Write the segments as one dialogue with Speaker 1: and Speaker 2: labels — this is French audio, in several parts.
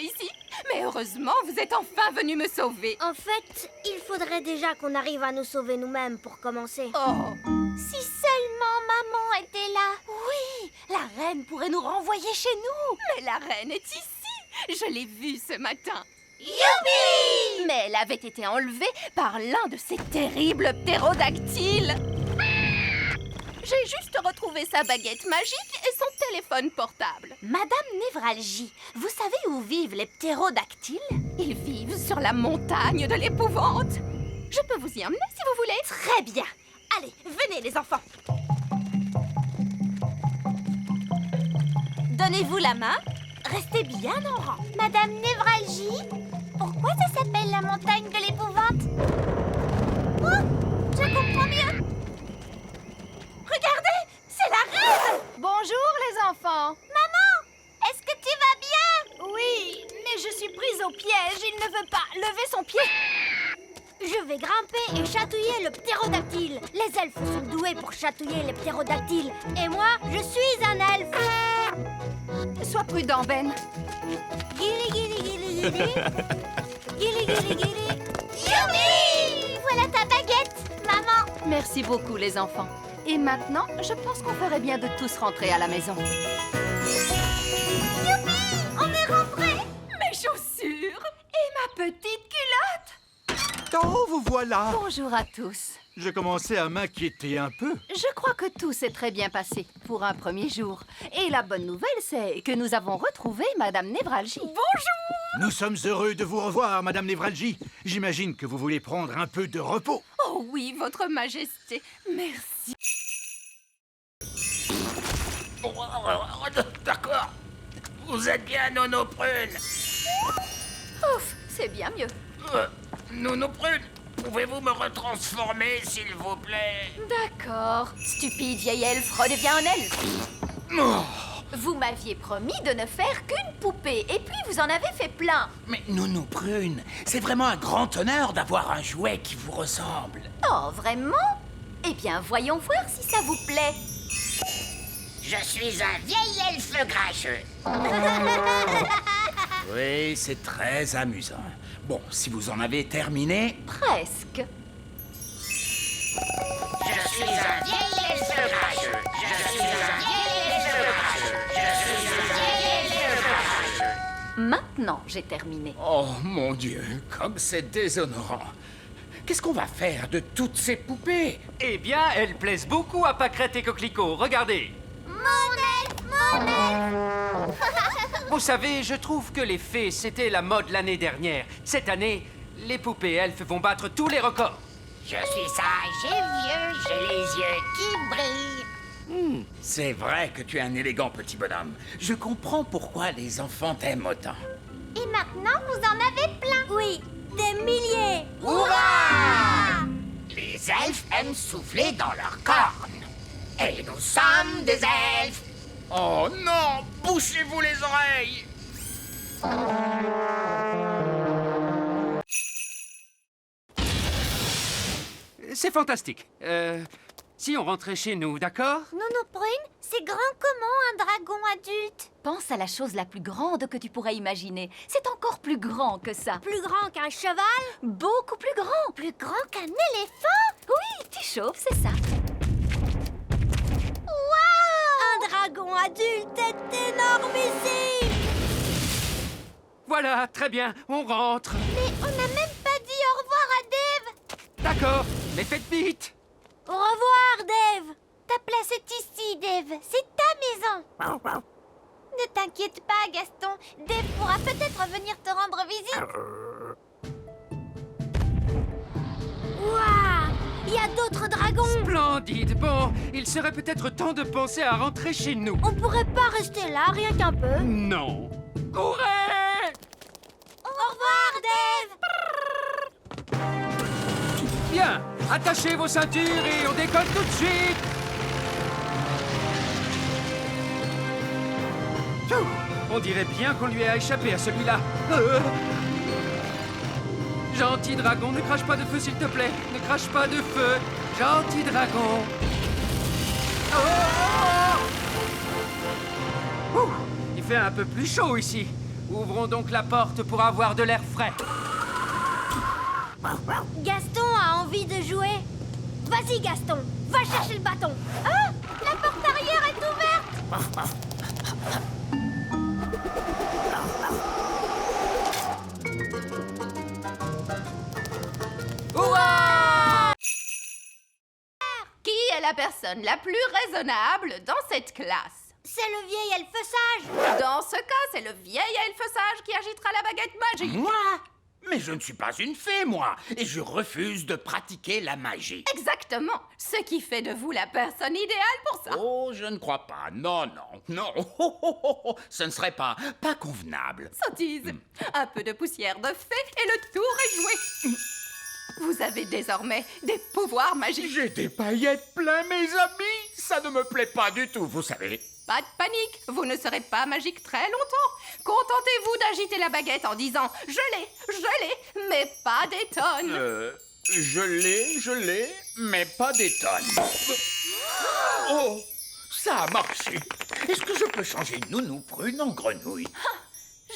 Speaker 1: coincée ici. Mais heureusement, vous êtes enfin venu me sauver.
Speaker 2: En fait, il faudrait déjà qu'on arrive à nous sauver nous-mêmes pour commencer.
Speaker 1: Oh,
Speaker 3: Si seulement maman était là. Oui, la reine pourrait nous renvoyer chez nous.
Speaker 1: mais la reine est ici. Je l'ai vue ce matin.
Speaker 3: Youpi!
Speaker 1: Mais elle avait été enlevée par l'un de ces terribles ptérodactyles. J'ai juste retrouvé sa baguette magique et son téléphone portable.
Speaker 3: Madame Névralgie, vous savez où vivent les ptérodactyles?
Speaker 1: Ils vivent sur la montagne de l'épouvante. Je peux vous y emmener si vous voulez.
Speaker 3: Très bien. Allez, venez les enfants. Donnez-vous la main. Restez bien en rang. Madame Névralgie, pourquoi ça s'appelle la montagne de l'épouvante? Oh, je comprends mieux. Regardez, c'est la reine.
Speaker 1: Bonjour les enfants.
Speaker 3: Maman, est-ce que tu vas bien?
Speaker 1: Oui, mais je suis prise au piège. Il ne veut pas lever son pied.
Speaker 2: Je vais grimper et chatouiller le ptérodactyle. Les elfes sont doués pour chatouiller les ptérodactyles. Et moi, je suis un elfe.
Speaker 1: Sois prudent, Ben.
Speaker 2: Guili, guili, guili, guili. Guili, guili, guili.
Speaker 3: Youpi! Voilà ta baguette, maman.
Speaker 1: Merci beaucoup les enfants. Et maintenant, je pense qu'on ferait bien de tous rentrer à la maison.
Speaker 3: Youpi! On est rentrés.
Speaker 1: Mes chaussures et ma petite culotte.
Speaker 4: Oh, vous voilà!
Speaker 1: Bonjour à tous.
Speaker 4: Je commençais à m'inquiéter un peu.
Speaker 1: Je crois que tout s'est très bien passé pour un premier jour. Et la bonne nouvelle, c'est que nous avons retrouvé Madame Névralgie. Bonjour!
Speaker 4: Nous sommes heureux de vous revoir, Madame Névralgie. J'imagine que vous voulez prendre un peu de repos.
Speaker 1: Oh oui, Votre Majesté. Merci.
Speaker 5: D'accord. Vous êtes bien Nono Prune.
Speaker 1: Ouf, c'est bien mieux.
Speaker 5: Nono Prune, pouvez-vous me retransformer, s'il vous plaît?
Speaker 1: D'accord. Stupide vieille elfe, redeviens un elfe.
Speaker 5: Oh,
Speaker 3: Vous m'aviez promis de ne faire qu'une poupée, et puis vous en avez fait plein.
Speaker 5: mais Nono Prune, c'est vraiment un grand honneur d'avoir un jouet qui vous ressemble.
Speaker 3: Oh, vraiment? Eh bien, voyons voir si ça vous plaît.
Speaker 5: Je suis un vieil elfe grincheux. Oui, c'est très amusant. Bon, si vous en avez terminé...
Speaker 3: Presque.
Speaker 5: Je suis un vieil elfe grincheux. Je suis un vieil elfe grincheux. Je suis un vieil elfe grincheux.
Speaker 3: Maintenant, j'ai terminé.
Speaker 5: Oh, mon Dieu, comme c'est déshonorant. Qu'est-ce qu'on va faire de toutes ces poupées?
Speaker 6: Eh bien, elles plaisent beaucoup à Pâquerette et Coquelicot. Regardez. Vous savez, je trouve que les fées, c'était la mode l'année dernière. Cette année, les poupées elfes vont battre tous les records.
Speaker 5: Je suis sage et vieux, j'ai les yeux qui brillent. C'est vrai que tu es un élégant petit bonhomme. Je comprends pourquoi les enfants t'aiment autant.
Speaker 3: Et maintenant, vous en avez plein.
Speaker 2: Oui, des milliers.
Speaker 5: Hurrah! Les elfes aiment souffler dans leurs cornes. Et nous sommes des elfes. Oh non! Bouchez-vous les oreilles!
Speaker 6: C'est fantastique. Si on rentrait chez nous, d'accord?
Speaker 2: Nono Prune, c'est grand comment un dragon adulte?
Speaker 3: Pense à la chose la plus grande que tu pourrais imaginer. C'est encore plus grand que ça.
Speaker 2: Plus grand qu'un cheval?
Speaker 3: Beaucoup plus grand.
Speaker 2: Plus grand qu'un éléphant?
Speaker 3: Oui, tu chauffes, c'est ça.
Speaker 2: Un dragon adulte est énormissime!
Speaker 6: Voilà, très bien, on rentre.
Speaker 2: Mais on n'a même pas dit au revoir à Dave!
Speaker 6: D'accord, mais faites vite.
Speaker 2: Au revoir, Dave! Ta place est ici, Dave. C'est ta maison.
Speaker 3: Ne t'inquiète pas, Gaston. Dave pourra peut-être venir te rendre visite.
Speaker 2: Waouh! Il y a d'autres dragons!
Speaker 6: Splendide. Bon, il serait peut-être temps de penser à rentrer chez nous.
Speaker 2: On pourrait pas rester là, rien qu'un peu.
Speaker 6: Non. Courez!
Speaker 2: Au revoir, Dave!
Speaker 6: Bien, attachez vos ceintures et on décolle tout de suite. Pfiou, on dirait bien qu'on lui a échappé à celui-là. Gentil dragon, ne crache pas de feu s'il te plaît. Ne crache pas de feu. Gentil dragon. Oh! Ouh, il fait un peu plus chaud ici. Ouvrons donc la porte pour avoir de l'air frais.
Speaker 2: Gaston a envie de jouer. Vas-y, Gaston, va chercher le bâton. Ah, la porte arrière est ouverte.
Speaker 1: Qui est la personne la plus raisonnable dans cette classe?
Speaker 2: C'est le vieil elfe sage.
Speaker 1: Dans ce cas, c'est le vieil elfe sage qui agitera la baguette magique.
Speaker 5: Moi? Mais je ne suis pas une fée, moi, et je refuse de pratiquer la magie.
Speaker 1: Exactement. Ce qui fait de vous la personne idéale pour ça.
Speaker 5: Oh, je ne crois pas. Non, non, non. Ce ne serait pas convenable.
Speaker 1: Sottise. Un peu de poussière de fée et le tour est joué. Vous avez désormais des pouvoirs magiques.
Speaker 5: J'ai des paillettes plein, mes amis. Ça ne me plaît pas du tout, vous savez.
Speaker 1: Pas de panique, vous ne serez pas magique très longtemps. Contentez-vous d'agiter la baguette en disant « Je l'ai, mais pas des tonnes
Speaker 5: Je l'ai, mais pas des tonnes. Oh, ça a marché. Est-ce que je peux changer Nounou Prune en grenouille? »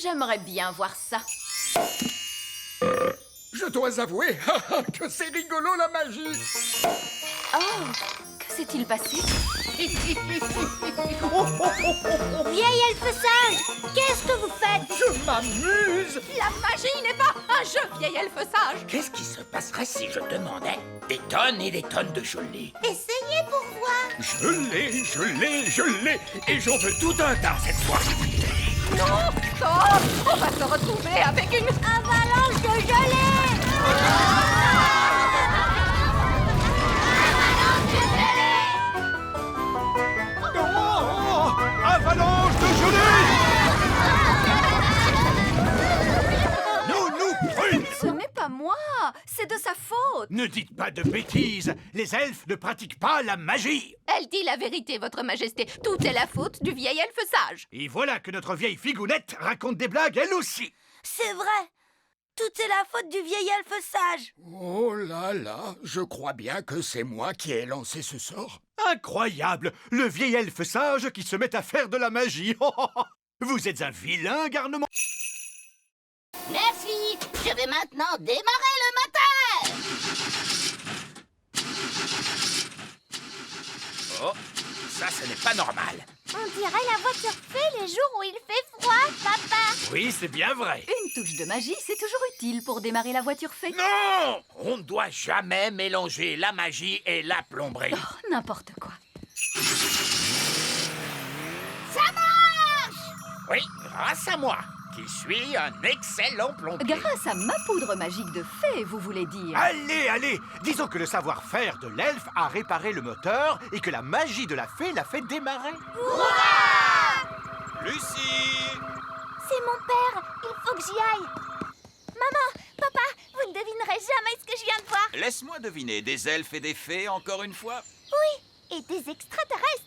Speaker 1: J'aimerais bien voir ça.
Speaker 5: Je dois avouer que c'est rigolo la magie.
Speaker 1: Oh, que s'est-il passé?
Speaker 2: Vieil elfe sage, qu'est-ce que vous faites?
Speaker 5: Je m'amuse.
Speaker 1: La magie n'est pas un jeu, vieil elfe sage.
Speaker 5: Qu'est-ce qui se passerait si je demandais des tonnes et des tonnes de gelée?
Speaker 3: Essayez pour voir.
Speaker 5: Je l'ai, et j'en veux tout un tas cette fois.
Speaker 1: Non, oh, on va se retrouver avec une
Speaker 2: Avalanche de gelée.
Speaker 4: Oh, avalanche de gelée! Nounou Prune!
Speaker 1: Ce n'est pas moi, c'est de sa faute.
Speaker 4: Ne dites pas de bêtises. Les elfes ne pratiquent pas la magie.
Speaker 1: Elle dit la vérité, votre majesté. Tout est la faute du vieil elfe sage.
Speaker 4: Et voilà que notre vieille figounette raconte des blagues elle aussi.
Speaker 2: C'est vrai. Tout est la faute du vieil elfe sage.
Speaker 5: Oh là là, je crois bien que c'est moi qui ai lancé ce sort.
Speaker 4: Incroyable! Le vieil elfe sage qui se met à faire de la magie. Vous êtes un vilain garnement.
Speaker 3: Merci. Je vais maintenant démarrer le moteur.
Speaker 5: Oh, ça, ce n'est pas normal.
Speaker 3: On dirait la voiture fée les jours où il fait froid, papa.
Speaker 4: Oui, c'est bien vrai.
Speaker 1: Une touche de magie, c'est toujours utile pour démarrer la voiture fée.
Speaker 5: Non! On ne doit jamais mélanger la magie et la plomberie.
Speaker 1: Oh, n'importe quoi.
Speaker 3: Ça marche.
Speaker 5: Oui, grâce à moi, qui suis un excellent plombier.
Speaker 1: Grâce à ma poudre magique de fée, vous voulez dire?
Speaker 4: Allez, allez! Disons que le savoir-faire de l'elfe a réparé le moteur et que la magie de la fée l'a fait démarrer.
Speaker 7: Lucie!
Speaker 3: C'est mon père. Il faut que j'y aille. Maman, papa, vous ne devinerez jamais ce que je viens de voir.
Speaker 7: Laisse-moi deviner, des elfes et des fées encore une fois?
Speaker 3: Oui, et des extraterrestres.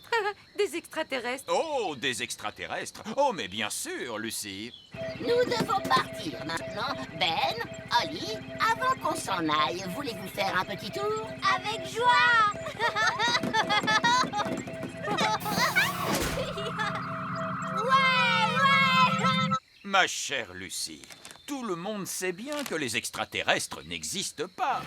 Speaker 1: Des extraterrestres.
Speaker 7: Oh, des extraterrestres! Oh, mais bien sûr, Lucie!
Speaker 3: Nous devons partir maintenant. Ben, Holly, avant qu'on s'en aille, voulez-vous faire un petit tour? Avec joie. Ouais.
Speaker 7: Ma chère Lucie, tout le monde sait bien que les extraterrestres n'existent pas.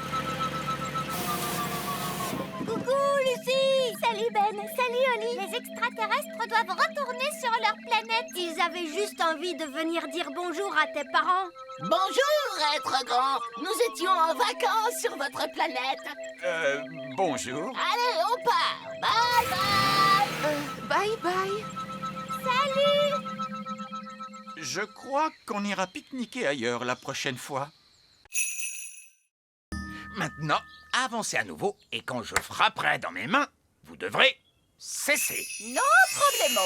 Speaker 3: Coucou, Lucie. Salut, Ben. Salut, Holly. Les extraterrestres doivent retourner sur leur planète.
Speaker 2: Ils avaient juste envie de venir dire bonjour à tes parents.
Speaker 3: Bonjour, être grand. Nous étions en vacances sur votre planète.
Speaker 7: Bonjour.
Speaker 3: Allez, on part. Bye bye.
Speaker 1: Bye bye.
Speaker 3: Salut.
Speaker 7: Je crois qu'on ira pique-niquer ailleurs la prochaine fois.
Speaker 5: Maintenant, avancez à nouveau et quand je frapperai dans mes mains, vous devrez cesser.
Speaker 1: No problemo.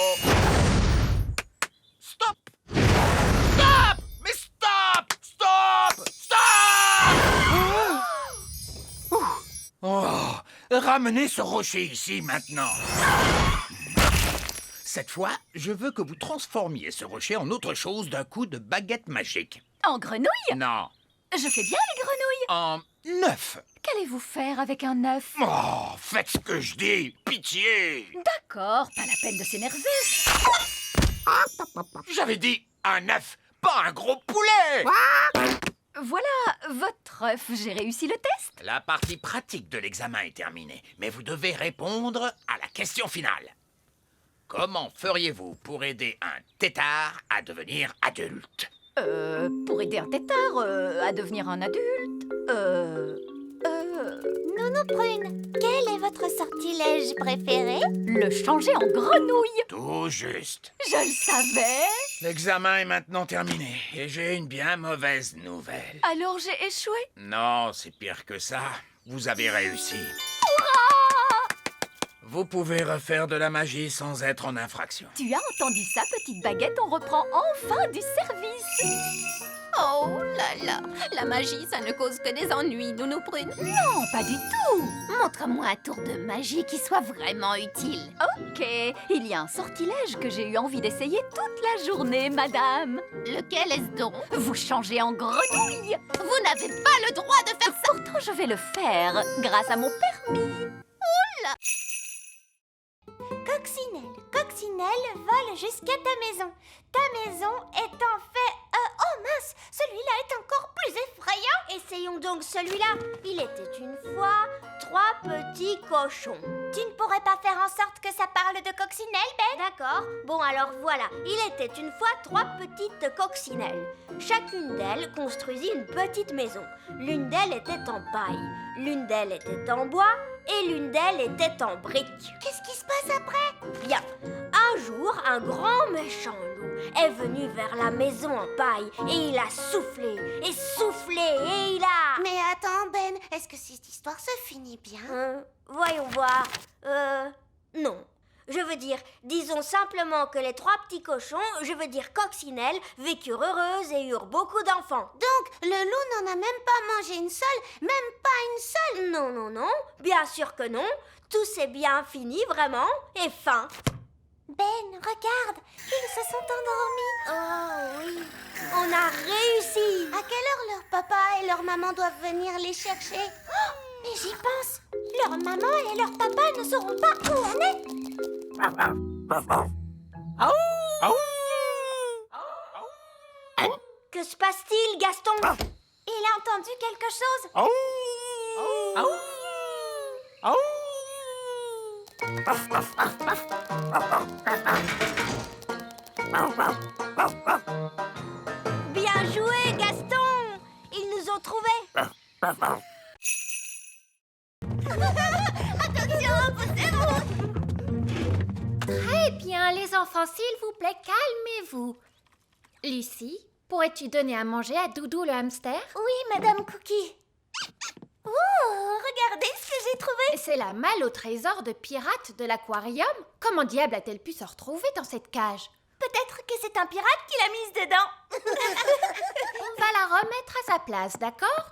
Speaker 5: Stop! Stop! Mais stop! Stop! Stop! Oh, ramenez ce rocher ici maintenant. Cette fois, je veux que vous transformiez ce rocher en autre chose d'un coup de baguette magique.
Speaker 1: En grenouille?
Speaker 5: Non,
Speaker 1: Je fais bien les grenouilles.
Speaker 5: en œuf.
Speaker 1: Qu'allez-vous faire avec un œuf?
Speaker 5: Oh, faites ce que je dis, pitié.
Speaker 1: D'accord, pas la peine de s'énerver.
Speaker 5: J'avais dit un œuf, pas un gros poulet!
Speaker 1: Voilà votre œuf. J'ai réussi le test.
Speaker 5: La partie pratique de l'examen est terminée, mais vous devez répondre à la question finale. Comment feriez-vous pour aider un tétard à devenir adulte?
Speaker 1: Pour aider un tétard à devenir un adulte,
Speaker 2: Nounou Prune, quel est votre sortilège préféré?
Speaker 1: le changer en grenouille.
Speaker 5: Tout juste.
Speaker 1: Je le savais.
Speaker 5: L'examen est maintenant terminé et j'ai une bien mauvaise nouvelle.
Speaker 1: Alors j'ai échoué.
Speaker 5: Non, c'est pire que ça. Vous avez réussi. Vous pouvez refaire de la magie sans être en infraction.
Speaker 1: Tu as entendu ça, petite baguette? On reprend enfin du service. Oh là là, la magie, ça ne cause que des ennuis, Nounou Prune. Non, pas du tout. Montre-moi un tour de magie qui soit vraiment utile. Ok, il y a un sortilège que j'ai eu envie d'essayer toute la journée, madame. Lequel est-ce donc? Vous changez en grenouille. Vous n'avez pas le droit de faire ça. Pourtant, je vais le faire grâce à mon permis.
Speaker 2: Coccinelle vole jusqu'à ta maison. Ta maison est en fait... oh mince, celui-là est encore plus effrayant. Essayons donc celui-là. Il était une fois 3 petits cochons. Tu ne pourrais pas faire en sorte que ça parle de coccinelle, Ben? D'accord. Bon, alors voilà. Il était une fois 3 petites coccinelles. Chacune d'elles construisit une petite maison. L'une d'elles était en paille, l'une d'elles était en bois et l'une d'elles était en briques. Qu'est-ce qui se passe après? Bien, un jour, un grand méchant loup est venu vers la maison en paille et il a soufflé et soufflé et il a...
Speaker 8: Mais attends, Ben, est-ce que cette histoire se finit bien?
Speaker 2: Voyons voir. Non. Je veux dire, disons simplement que les 3 petits cochons, je veux dire coccinelles, vécurent heureuses et eurent beaucoup d'enfants.
Speaker 8: Donc, le loup n'en a même pas mangé une seule, même pas une seule?
Speaker 2: Non, non, non, bien sûr que non. Tout s'est bien fini, vraiment, et fin.
Speaker 8: Ben, regarde, ils se sont endormis.
Speaker 2: Oh oui, on a réussi.
Speaker 8: À quelle heure leur papa et leur maman doivent venir les chercher? Oh, mais j'y pense. Leur maman et leur papa ne sauront pas où on est.
Speaker 2: Que se passe-t-il, Gaston?
Speaker 8: Il a entendu quelque chose?
Speaker 2: Bien joué, Gaston. Ils nous ont trouvés.
Speaker 8: Attention, poussez-vous!
Speaker 9: Très bien, les enfants, s'il vous plaît, calmez-vous. Lucie, pourrais-tu donner à manger à Doudou le hamster?
Speaker 8: Oui, Madame Cookie. Oh, regardez ce que j'ai trouvé!
Speaker 9: C'est la malle au trésor de pirate de l'aquarium. Comment diable a-t-elle pu se retrouver dans cette cage?
Speaker 8: Peut-être que c'est un pirate qui l'a mise dedans.
Speaker 9: On va la remettre à sa place, d'accord?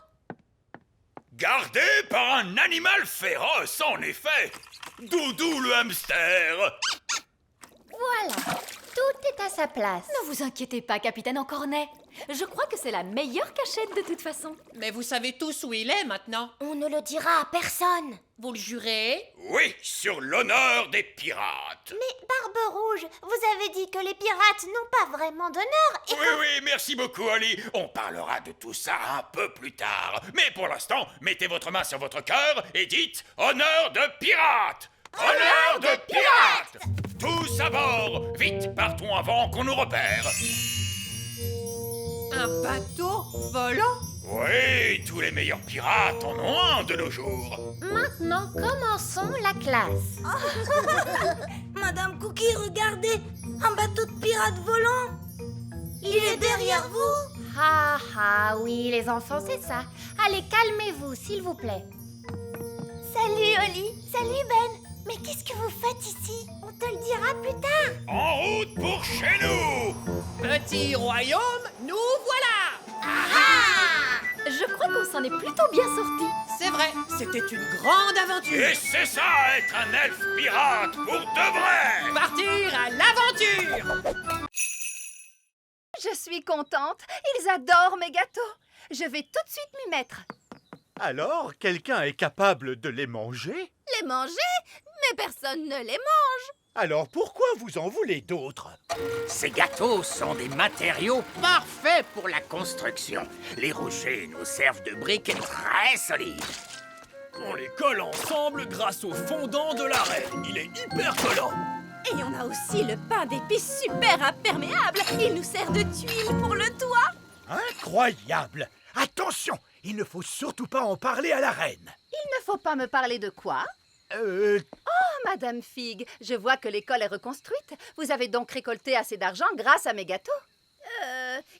Speaker 7: Gardé par un animal féroce, en effet. Doudou le hamster.
Speaker 9: Voilà, tout est à sa place.
Speaker 1: Ne vous inquiétez pas, capitaine Encornet. Je crois que c'est la meilleure cachette de toute façon.
Speaker 10: Mais vous savez tous où il est maintenant.
Speaker 8: On ne le dira à personne.
Speaker 10: Vous le jurez?
Speaker 7: Oui, sur l'honneur des pirates.
Speaker 8: Mais Barbe Rouge, vous avez dit que les pirates n'ont pas vraiment d'honneur et
Speaker 7: Oui, merci beaucoup, Ali. On parlera de tout ça un peu plus tard. Mais pour l'instant, mettez votre main sur votre cœur et dites « Honneur de pirate !» Honneur de pirate! Tous à bord! Vite, partons avant qu'on nous repère.
Speaker 10: Un bateau volant?
Speaker 7: Oui, tous les meilleurs pirates en ont un de nos jours.
Speaker 9: Maintenant, commençons la classe.
Speaker 8: Madame Cookie, regardez, un bateau de pirates volant. Il est derrière vous.
Speaker 9: Ah ah, oui, les enfants, c'est ça. Allez, calmez-vous, s'il vous plaît.
Speaker 8: Salut Oli, salut Ben. Mais qu'est-ce que vous faites ici? On te le dira plus tard.
Speaker 7: En route pour chez nous!
Speaker 10: Petit royaume, nous voilà!
Speaker 1: Je crois qu'on s'en est plutôt bien sortis.
Speaker 10: C'est vrai, c'était une grande aventure.
Speaker 7: Et c'est ça, être un elfe pirate pour de vrai!
Speaker 10: Partir à l'aventure!
Speaker 1: Je suis contente. Ils adorent mes gâteaux. Je vais tout de suite m'y mettre.
Speaker 4: Alors, quelqu'un est capable de les manger?
Speaker 1: Les manger? Mais personne ne les mange.
Speaker 4: Alors pourquoi vous en voulez d'autres?
Speaker 5: Ces gâteaux sont des matériaux parfaits pour la construction. Les rochers nous servent de briques très solides.
Speaker 10: On les colle ensemble grâce au fondant de la reine. Il est hyper collant.
Speaker 1: Et on a aussi le pain d'épices super imperméable. Il nous sert de tuile pour le toit.
Speaker 4: Incroyable! Attention, il ne faut surtout pas en parler à la reine.
Speaker 11: Il ne faut pas me parler de quoi? Madame Fig, je vois que l'école est reconstruite. Vous avez donc récolté assez d'argent grâce à mes gâteaux.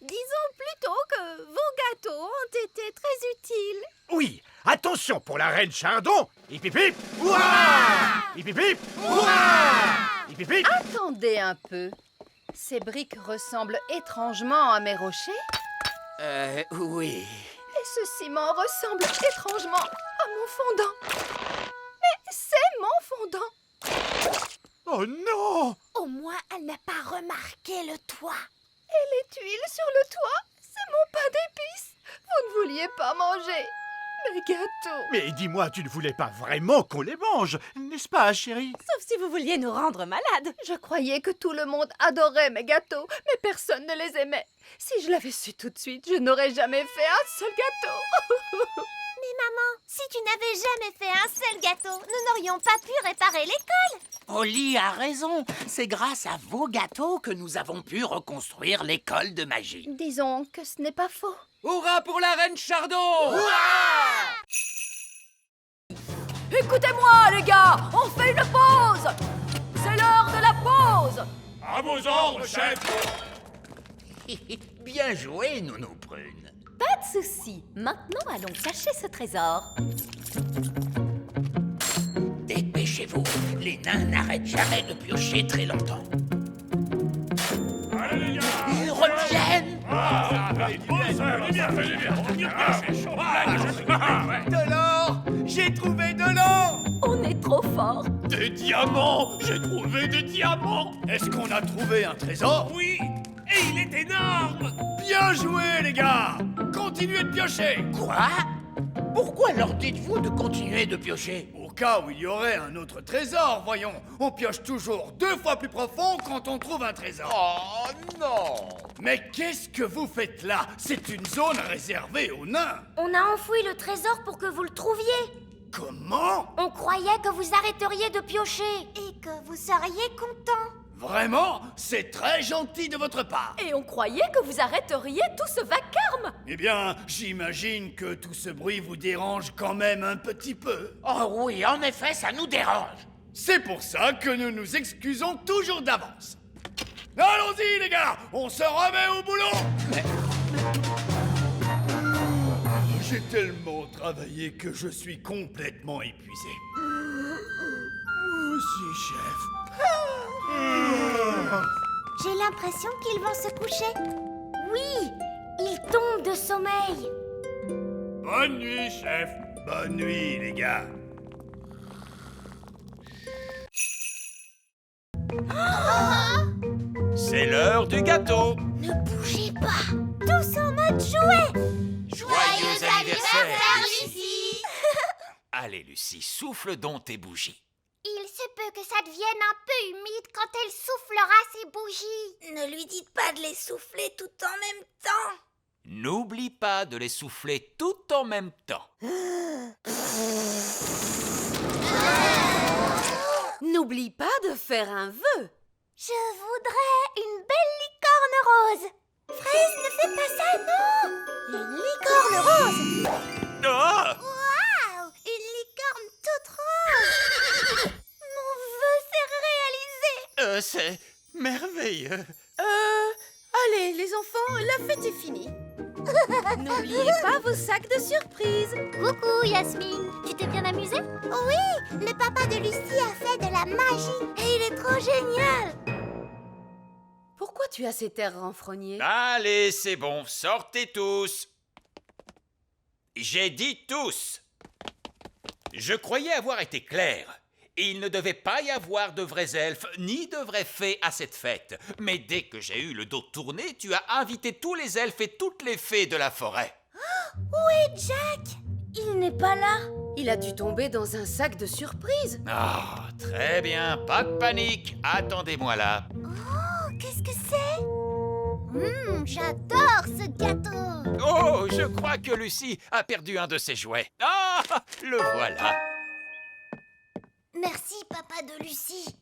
Speaker 1: Disons plutôt que vos gâteaux ont été très utiles.
Speaker 4: Oui, attention pour la reine Chardon. Hip hip hip! Ouah! Hip hip hip! Ouah! Hip hip hip!
Speaker 11: Attendez un peu. Ces briques ressemblent étrangement à mes rochers.
Speaker 5: Oui.
Speaker 11: Et ce ciment ressemble étrangement à mon fondant. Mais c'est mon fondant.
Speaker 4: Oh non!
Speaker 1: Au moins, elle n'a pas remarqué le toit.
Speaker 11: Et les tuiles sur le toit, c'est mon pain d'épices. Vous ne vouliez pas manger mes gâteaux.
Speaker 4: Mais dis-moi, tu ne voulais pas vraiment qu'on les mange, n'est-ce pas, chérie?
Speaker 1: Sauf si vous vouliez nous rendre malades.
Speaker 11: Je croyais que tout le monde adorait mes gâteaux, mais personne ne les aimait. Si je l'avais su tout de suite, je n'aurais jamais fait un seul gâteau.
Speaker 2: Mais maman, si tu n'avais jamais fait un seul gâteau, nous n'aurions pas pu réparer l'école.
Speaker 5: Holly a raison. C'est grâce à vos gâteaux que nous avons pu reconstruire l'école de magie.
Speaker 11: Disons que ce n'est pas faux.
Speaker 6: Hurrah pour la reine Chardon!
Speaker 1: Écoutez-moi, les gars, on fait une pause. C'est l'heure de la pause.
Speaker 7: À vos ordres, chef.
Speaker 5: Bien joué, Nounou Prune.
Speaker 1: Pas de souci. Maintenant, allons cacher ce trésor.
Speaker 5: Dépêchez-vous. Les nains n'arrêtent jamais de piocher très longtemps.
Speaker 7: Allez, les gars.
Speaker 5: Ils reviennent.
Speaker 10: De l'or! J'ai trouvé de l'or!
Speaker 1: On est trop fort.
Speaker 10: Des diamants! J'ai trouvé des diamants! Est-ce qu'on a trouvé un trésor?
Speaker 7: Oui, et il est énorme.
Speaker 10: Bien joué, les gars! Continuez de piocher!
Speaker 5: Quoi? Pourquoi leur dites-vous de continuer de piocher?
Speaker 10: Au cas où il y aurait un autre trésor, voyons. On pioche toujours 2 fois plus profond quand on trouve un trésor.
Speaker 5: Oh non!
Speaker 10: Mais qu'est-ce que vous faites là? C'est une zone réservée aux nains.
Speaker 2: On a enfoui le trésor pour que vous le trouviez.
Speaker 10: Comment?
Speaker 2: On croyait que vous arrêteriez de piocher. Et que vous seriez content.
Speaker 10: Vraiment? C'est très gentil de votre part.
Speaker 1: Et on croyait que vous arrêteriez tout ce vacarme.
Speaker 10: Eh bien, j'imagine que tout ce bruit vous dérange quand même un petit peu.
Speaker 5: Oh oui, en effet, ça nous dérange.
Speaker 10: C'est pour ça que nous nous excusons toujours d'avance. Allons-y, les gars, on se remet au boulot. J'ai tellement travaillé que je suis complètement épuisé. Moi aussi, chef.
Speaker 2: J'ai l'impression qu'ils vont se coucher. Oui, ils tombent de sommeil.
Speaker 10: Bonne nuit, chef. Bonne nuit, les gars.
Speaker 7: C'est l'heure du gâteau.
Speaker 2: Ne bougez pas. Tous en mode jouet.
Speaker 7: Joyeux anniversaire,
Speaker 2: Lucie.
Speaker 7: Allez, Lucie, souffle donc tes bougies.
Speaker 2: Il se peut que ça devienne un peu humide quand elle soufflera ses bougies.
Speaker 8: Ne lui dites pas de les souffler tout en même temps.
Speaker 7: N'oublie pas de les souffler tout en même temps.
Speaker 11: N'oublie pas de faire un vœu.
Speaker 2: Je voudrais une belle licorne rose. Fraise, ne fais pas ça, non. Une licorne rose.
Speaker 7: Ah!
Speaker 2: Waouh, une licorne toute rose. Mon vœu s'est réalisé.
Speaker 7: C'est merveilleux.
Speaker 11: Allez, les enfants, la fête est finie. N'oubliez pas vos sacs de surprise.
Speaker 2: Coucou Yasmine, tu t'es bien amusée? Oui, le papa de Lucie a fait de la magie et il est trop génial.
Speaker 11: Pourquoi tu as cet air renfrogné?
Speaker 7: Allez, c'est bon, sortez tous. J'ai dit tous. Je croyais avoir été clair. Il ne devait pas y avoir de vrais elfes ni de vraies fées à cette fête. Mais dès que j'ai eu le dos tourné, tu as invité tous les elfes et toutes les fées de la forêt.
Speaker 2: Où est Jack? Il n'est pas là.
Speaker 11: Il a dû tomber dans un sac de surprise.
Speaker 7: Ah, très bien, pas de panique. Attendez-moi là.
Speaker 8: Oh, qu'est-ce que c'est? J'adore ce gâteau.
Speaker 7: Oh, je crois que Lucie a perdu un de ses jouets. Ah, le voilà.
Speaker 8: Merci, papa de Lucie.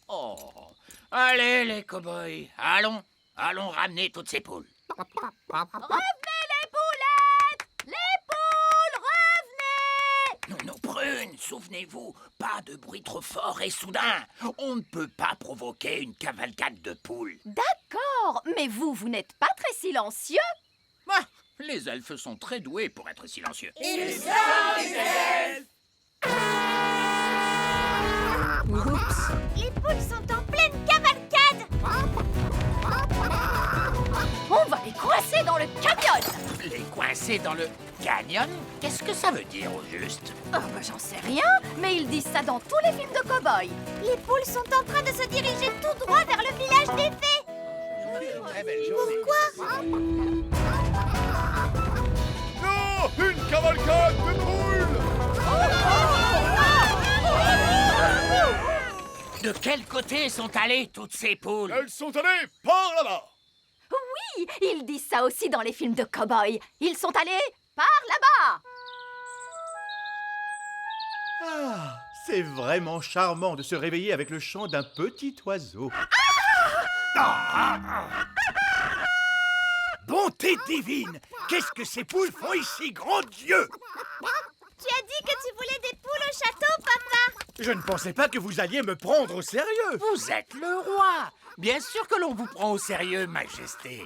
Speaker 5: Oh, allez les cow-boys, allons ramener toutes ces poules.
Speaker 1: Revenez les poulettes! Les poules, revenez!
Speaker 5: Nos prunes, souvenez-vous, pas de bruit trop fort et soudain. On ne peut pas provoquer une cavalcade de poules.
Speaker 1: D'accord, mais vous n'êtes pas très silencieux.
Speaker 5: Ah, les elfes sont très doués pour être silencieux.
Speaker 8: Ils sont des elfes.
Speaker 11: Oups.
Speaker 2: Les poules sont en pleine cavalcade.
Speaker 1: On va les coincer dans le canyon.
Speaker 5: Les coincer dans le canyon? Qu'est-ce que ça veut dire au juste?
Speaker 1: Oh, bah, j'en sais rien, mais ils disent ça dans tous les films de cow-boys.
Speaker 2: Les poules sont en train de se diriger tout droit vers le village des fées.
Speaker 10: Pourquoi? Non! Une cavalcade de poules!
Speaker 5: De quel côté sont allées toutes ces poules?
Speaker 10: Elles sont allées par là-bas!
Speaker 1: Oui, ils disent ça aussi dans les films de cow-boys. Ils sont allés par là-bas.
Speaker 4: Ah, c'est vraiment charmant de se réveiller avec le chant d'un petit oiseau.
Speaker 10: Bonté divine! Qu'est-ce que ces poules font ici, grand Dieu?
Speaker 2: Tu as dit que tu voulais des poules au château, papa.
Speaker 10: Je ne pensais pas que vous alliez me prendre au sérieux.
Speaker 5: Vous êtes le roi. Bien sûr que l'on vous prend au sérieux, Majesté.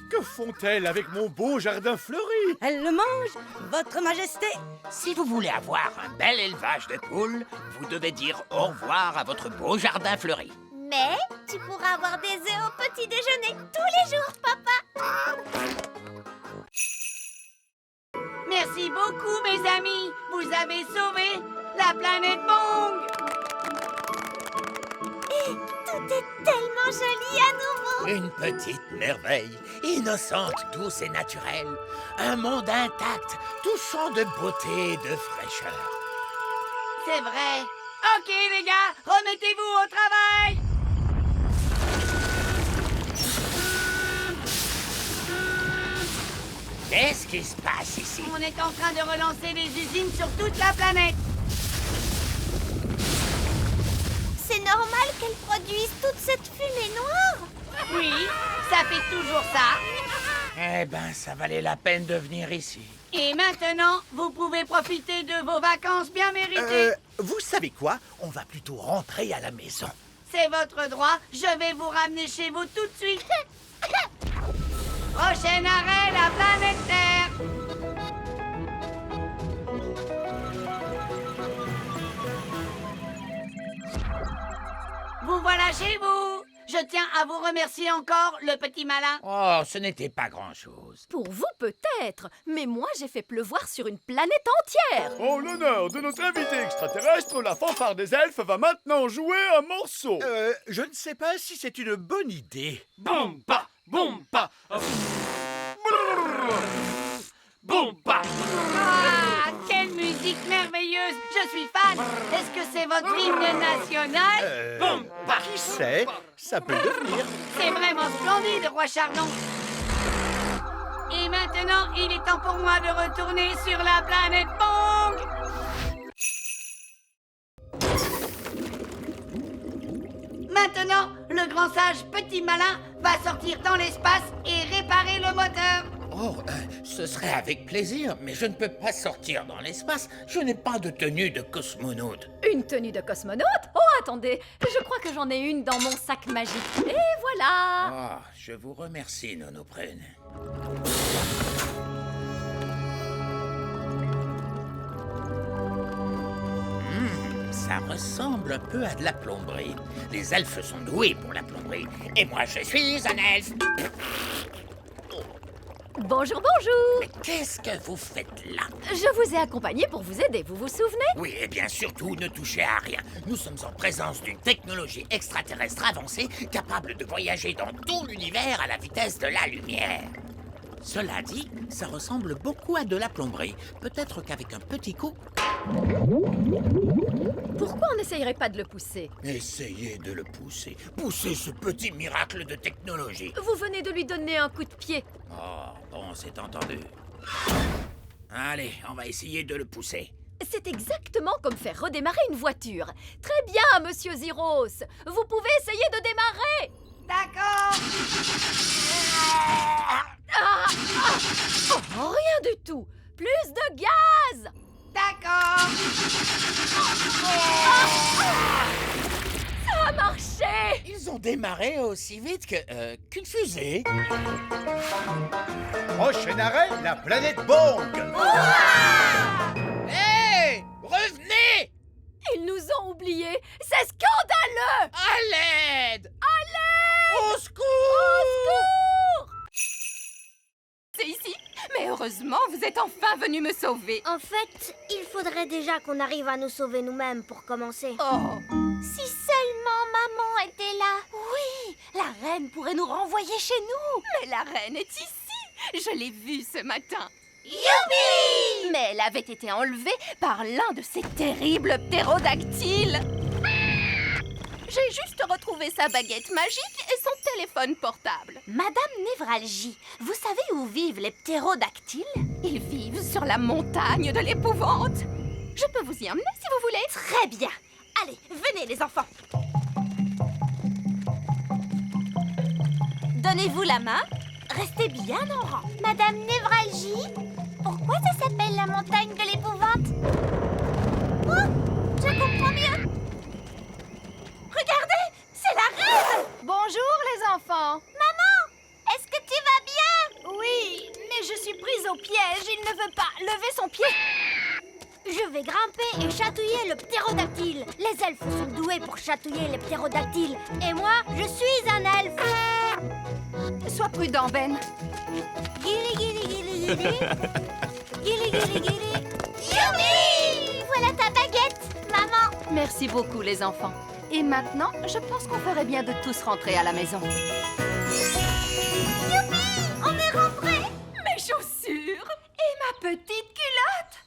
Speaker 10: Que font-elles avec mon beau jardin fleuri?
Speaker 12: Elle le mange, votre majesté.
Speaker 5: Si vous voulez avoir un bel élevage de poules, vous devez dire au revoir à votre beau jardin fleuri.
Speaker 2: Mais tu pourras avoir des œufs au petit déjeuner tous les jours, papa.
Speaker 12: Merci beaucoup, mes amis. Vous avez sauvé la planète Bong.
Speaker 2: Et tout est tellement joli à nouveau.
Speaker 5: Une petite merveille, innocente, douce et naturelle. Un monde intact, touchant de beauté et de fraîcheur.
Speaker 12: C'est vrai. Ok, les gars, remettez-vous au travail.
Speaker 5: Qu'est-ce qui se passe ici?
Speaker 12: On est en train de relancer les usines sur toute la planète.
Speaker 2: C'est normal qu'elles produisent toute cette fumée noire.
Speaker 12: Oui, ça fait toujours ça.
Speaker 5: Eh ben, ça valait la peine de venir ici.
Speaker 12: Et maintenant, vous pouvez profiter de vos vacances bien méritées.
Speaker 10: Vous savez quoi? On va plutôt rentrer à la maison.
Speaker 12: C'est votre droit. Je vais vous ramener chez vous tout de suite. Prochain arrêt, la planète Terre. Vous voilà chez vous. Je tiens à vous remercier encore, le petit malin.
Speaker 5: Oh, ce n'était pas grand-chose.
Speaker 1: Pour vous peut-être, mais moi j'ai fait pleuvoir sur une planète entière.
Speaker 10: En l'honneur de notre invité extraterrestre, la fanfare des elfes va maintenant jouer un morceau. Je ne sais pas si c'est une bonne idée.
Speaker 6: Bomba, bomba. Bomba.
Speaker 12: Ah, quelle musique merveilleuse. Je suis fan. Est-ce que c'est votre hymne national?
Speaker 6: Bomba.
Speaker 10: Qui sait? Ça peut devenir.
Speaker 12: C'est vraiment splendide, roi Chardon. Et maintenant, il est temps pour moi de retourner sur la planète Bong. Maintenant, le grand sage petit malin va sortir dans l'espace et réparer le moteur.
Speaker 5: Oh, ce serait avec plaisir, mais je ne peux pas sortir dans l'espace. Je n'ai pas de tenue de cosmonaute.
Speaker 1: Une tenue de cosmonaute? Oh, attendez, je crois que j'en ai une dans mon sac magique. Et voilà.
Speaker 5: Oh, je vous remercie, Nono Prune. Ça ressemble un peu à de la plomberie. Les elfes sont doués pour la plomberie. Et moi, je suis un elfe.
Speaker 1: Bonjour, bonjour.
Speaker 5: Mais qu'est-ce que vous faites là?
Speaker 1: Je vous ai accompagné pour vous aider, vous vous souvenez?
Speaker 5: Oui, et bien surtout, ne touchez à rien. Nous sommes en présence d'une technologie extraterrestre avancée capable de voyager dans tout l'univers à la vitesse de la lumière. Cela dit, ça ressemble beaucoup à de la plomberie. Peut-être qu'avec un petit coup...
Speaker 11: Pourquoi on n'essayerait pas de le pousser?
Speaker 5: Essayez de le pousser. Poussez ce petit miracle de technologie.
Speaker 11: Vous venez de lui donner un coup de pied.
Speaker 5: Oh, bon, c'est entendu. Allez, on va essayer de le pousser.
Speaker 11: C'est exactement comme faire redémarrer une voiture. Très bien, monsieur Ziros. Vous pouvez essayer de démarrer.
Speaker 12: D'accord.
Speaker 11: Oh, rien du tout. Plus de gaz.
Speaker 12: D'accord.
Speaker 11: Ça a marché.
Speaker 5: Ils ont démarré aussi vite qu'une fusée.
Speaker 4: Prochain arrêt, la planète Bong.
Speaker 5: Hé! Revenez!
Speaker 11: Ils nous ont oubliés. C'est scandaleux.
Speaker 5: À l'aide!
Speaker 11: À l'aide.
Speaker 5: Au secours!
Speaker 1: C'est ici. Mais heureusement, vous êtes enfin venu me sauver.
Speaker 2: En fait, il faudrait déjà qu'on arrive à nous sauver nous-mêmes pour commencer.
Speaker 1: Oh,
Speaker 2: Si seulement maman était là.
Speaker 1: oui, la reine pourrait nous renvoyer chez nous. Mais la reine est ici. Je l'ai vue ce matin.
Speaker 2: Youpi!
Speaker 1: Mais elle avait été enlevée par l'un de ces terribles ptérodactyles. J'ai juste retrouvé sa baguette magique et son téléphone portable.
Speaker 2: Madame Névralgie, vous savez où vivent les ptérodactyles?
Speaker 1: Ils vivent sur la montagne de l'épouvante. Je peux vous y emmener si vous voulez.
Speaker 2: Très bien. Allez, venez les enfants. Donnez-vous la main. Restez bien en rang. Madame Névralgie, pourquoi ça s'appelle la montagne de l'épouvante? Oh, je comprends mieux. Regardez, c'est la reine.
Speaker 11: Bonjour les enfants.
Speaker 2: Maman, est-ce que tu vas bien?
Speaker 11: Oui, mais je suis prise au piège. Il ne veut pas lever son pied.
Speaker 2: Je vais grimper et chatouiller le ptérodactyle. Les elfes sont doués pour chatouiller les ptérodactyles. Et moi, je suis un elfe.
Speaker 11: Sois prudent, Ben.
Speaker 2: Guili, guili, guili, guili. Guili, guili, guili. Youpi! Voilà ta baguette, maman.
Speaker 11: Merci beaucoup les enfants. Et maintenant, je pense qu'on ferait bien de tous rentrer à la maison.
Speaker 2: Youpi! On est rentrés.
Speaker 1: Mes chaussures et ma petite culotte.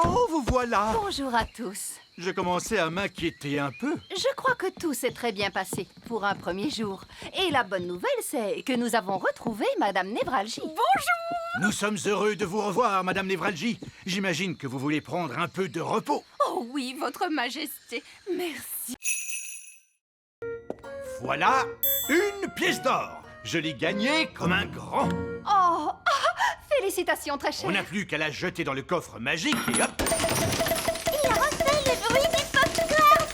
Speaker 4: Oh, vous voilà.
Speaker 11: Bonjour à tous.
Speaker 4: Je commençais à m'inquiéter un peu.
Speaker 11: Je crois que tout s'est très bien passé pour un premier jour. Et la bonne nouvelle, c'est que nous avons retrouvé Madame Névralgie.
Speaker 1: Bonjour.
Speaker 4: Nous sommes heureux de vous revoir, Madame Névralgie. J'imagine que vous voulez prendre un peu de repos.
Speaker 1: Oh oui, votre majesté. Merci.
Speaker 4: Voilà une pièce d'or. Je l'ai gagnée comme un grand.
Speaker 11: Oh, félicitations très chère.
Speaker 4: On n'a plus qu'à la jeter dans le coffre magique et hop.
Speaker 2: Il a refait le bruit du popcorn.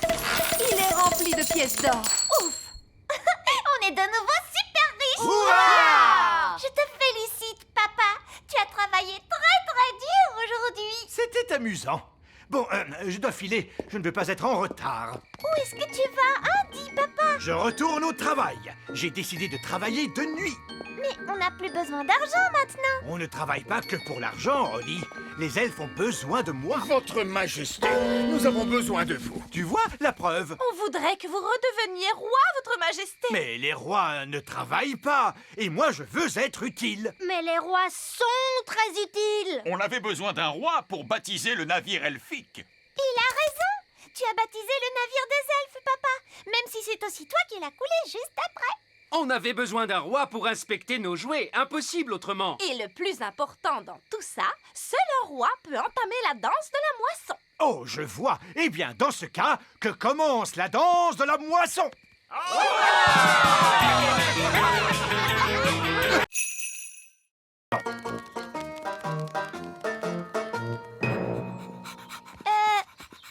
Speaker 11: Il est rempli de pièces d'or. Ouf.
Speaker 2: On est de nouveau super riches.
Speaker 4: Hurrah!
Speaker 2: Je te félicite, papa. Tu as travaillé très dur aujourd'hui.
Speaker 4: C'était amusant. Bon, je dois filer. Je ne veux pas être en retard.
Speaker 2: Où est-ce que tu vas, hein, dis papa?
Speaker 4: Je retourne au travail. J'ai décidé de travailler de nuit.
Speaker 2: Mais on n'a plus besoin d'argent maintenant.
Speaker 4: On ne travaille pas que pour l'argent, Holly. Les elfes ont besoin de moi.
Speaker 5: Votre Majesté, nous avons besoin de vous.
Speaker 4: Tu vois, la preuve.
Speaker 1: On voudrait que vous redeveniez roi, votre majesté.
Speaker 4: Mais les rois ne travaillent pas. Et moi, je veux être utile.
Speaker 2: Mais les rois sont très utiles.
Speaker 7: On avait besoin d'un roi pour baptiser le navire elfique.
Speaker 2: Il a raison. Tu as baptisé le navire des elfes, papa. Même si c'est aussi toi qui l'as coulé juste après.
Speaker 6: On avait besoin d'un roi pour inspecter nos jouets. Impossible autrement.
Speaker 1: Et le plus important dans tout ça, seul un roi peut entamer la danse de la moisson.
Speaker 4: Oh, je vois. Eh bien, dans ce cas, que commence la danse de la moisson.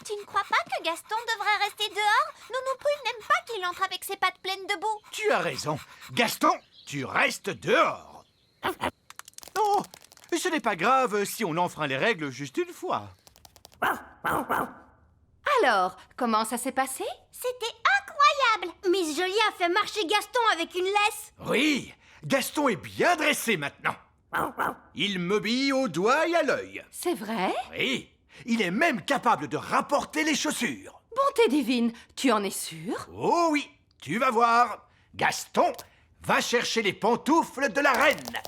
Speaker 2: Tu ne crois pas que Gaston devrait rester dehors? Nono Prune n'aime pas qu'il entre avec ses pattes pleines de boue.
Speaker 4: Tu as raison. Gaston, tu restes dehors. Oh, ce n'est pas grave si on enfreint les règles juste une fois.
Speaker 11: Alors, comment ça s'est passé?
Speaker 2: C'était incroyable. Miss Jolie a fait marcher Gaston avec une laisse.
Speaker 4: Oui, Gaston est bien dressé maintenant. Il m'obéit au doigt et à l'œil.
Speaker 11: C'est vrai?
Speaker 4: Oui, il est même capable de rapporter les chaussures.
Speaker 11: Bonté divine, tu en es sûr?
Speaker 4: Oh oui, tu vas voir. Gaston, va chercher les pantoufles de la reine.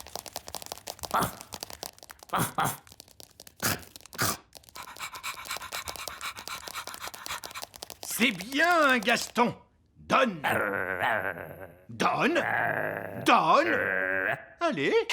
Speaker 4: C'est bien, Gaston. Donne. Donne. Donne. Allez.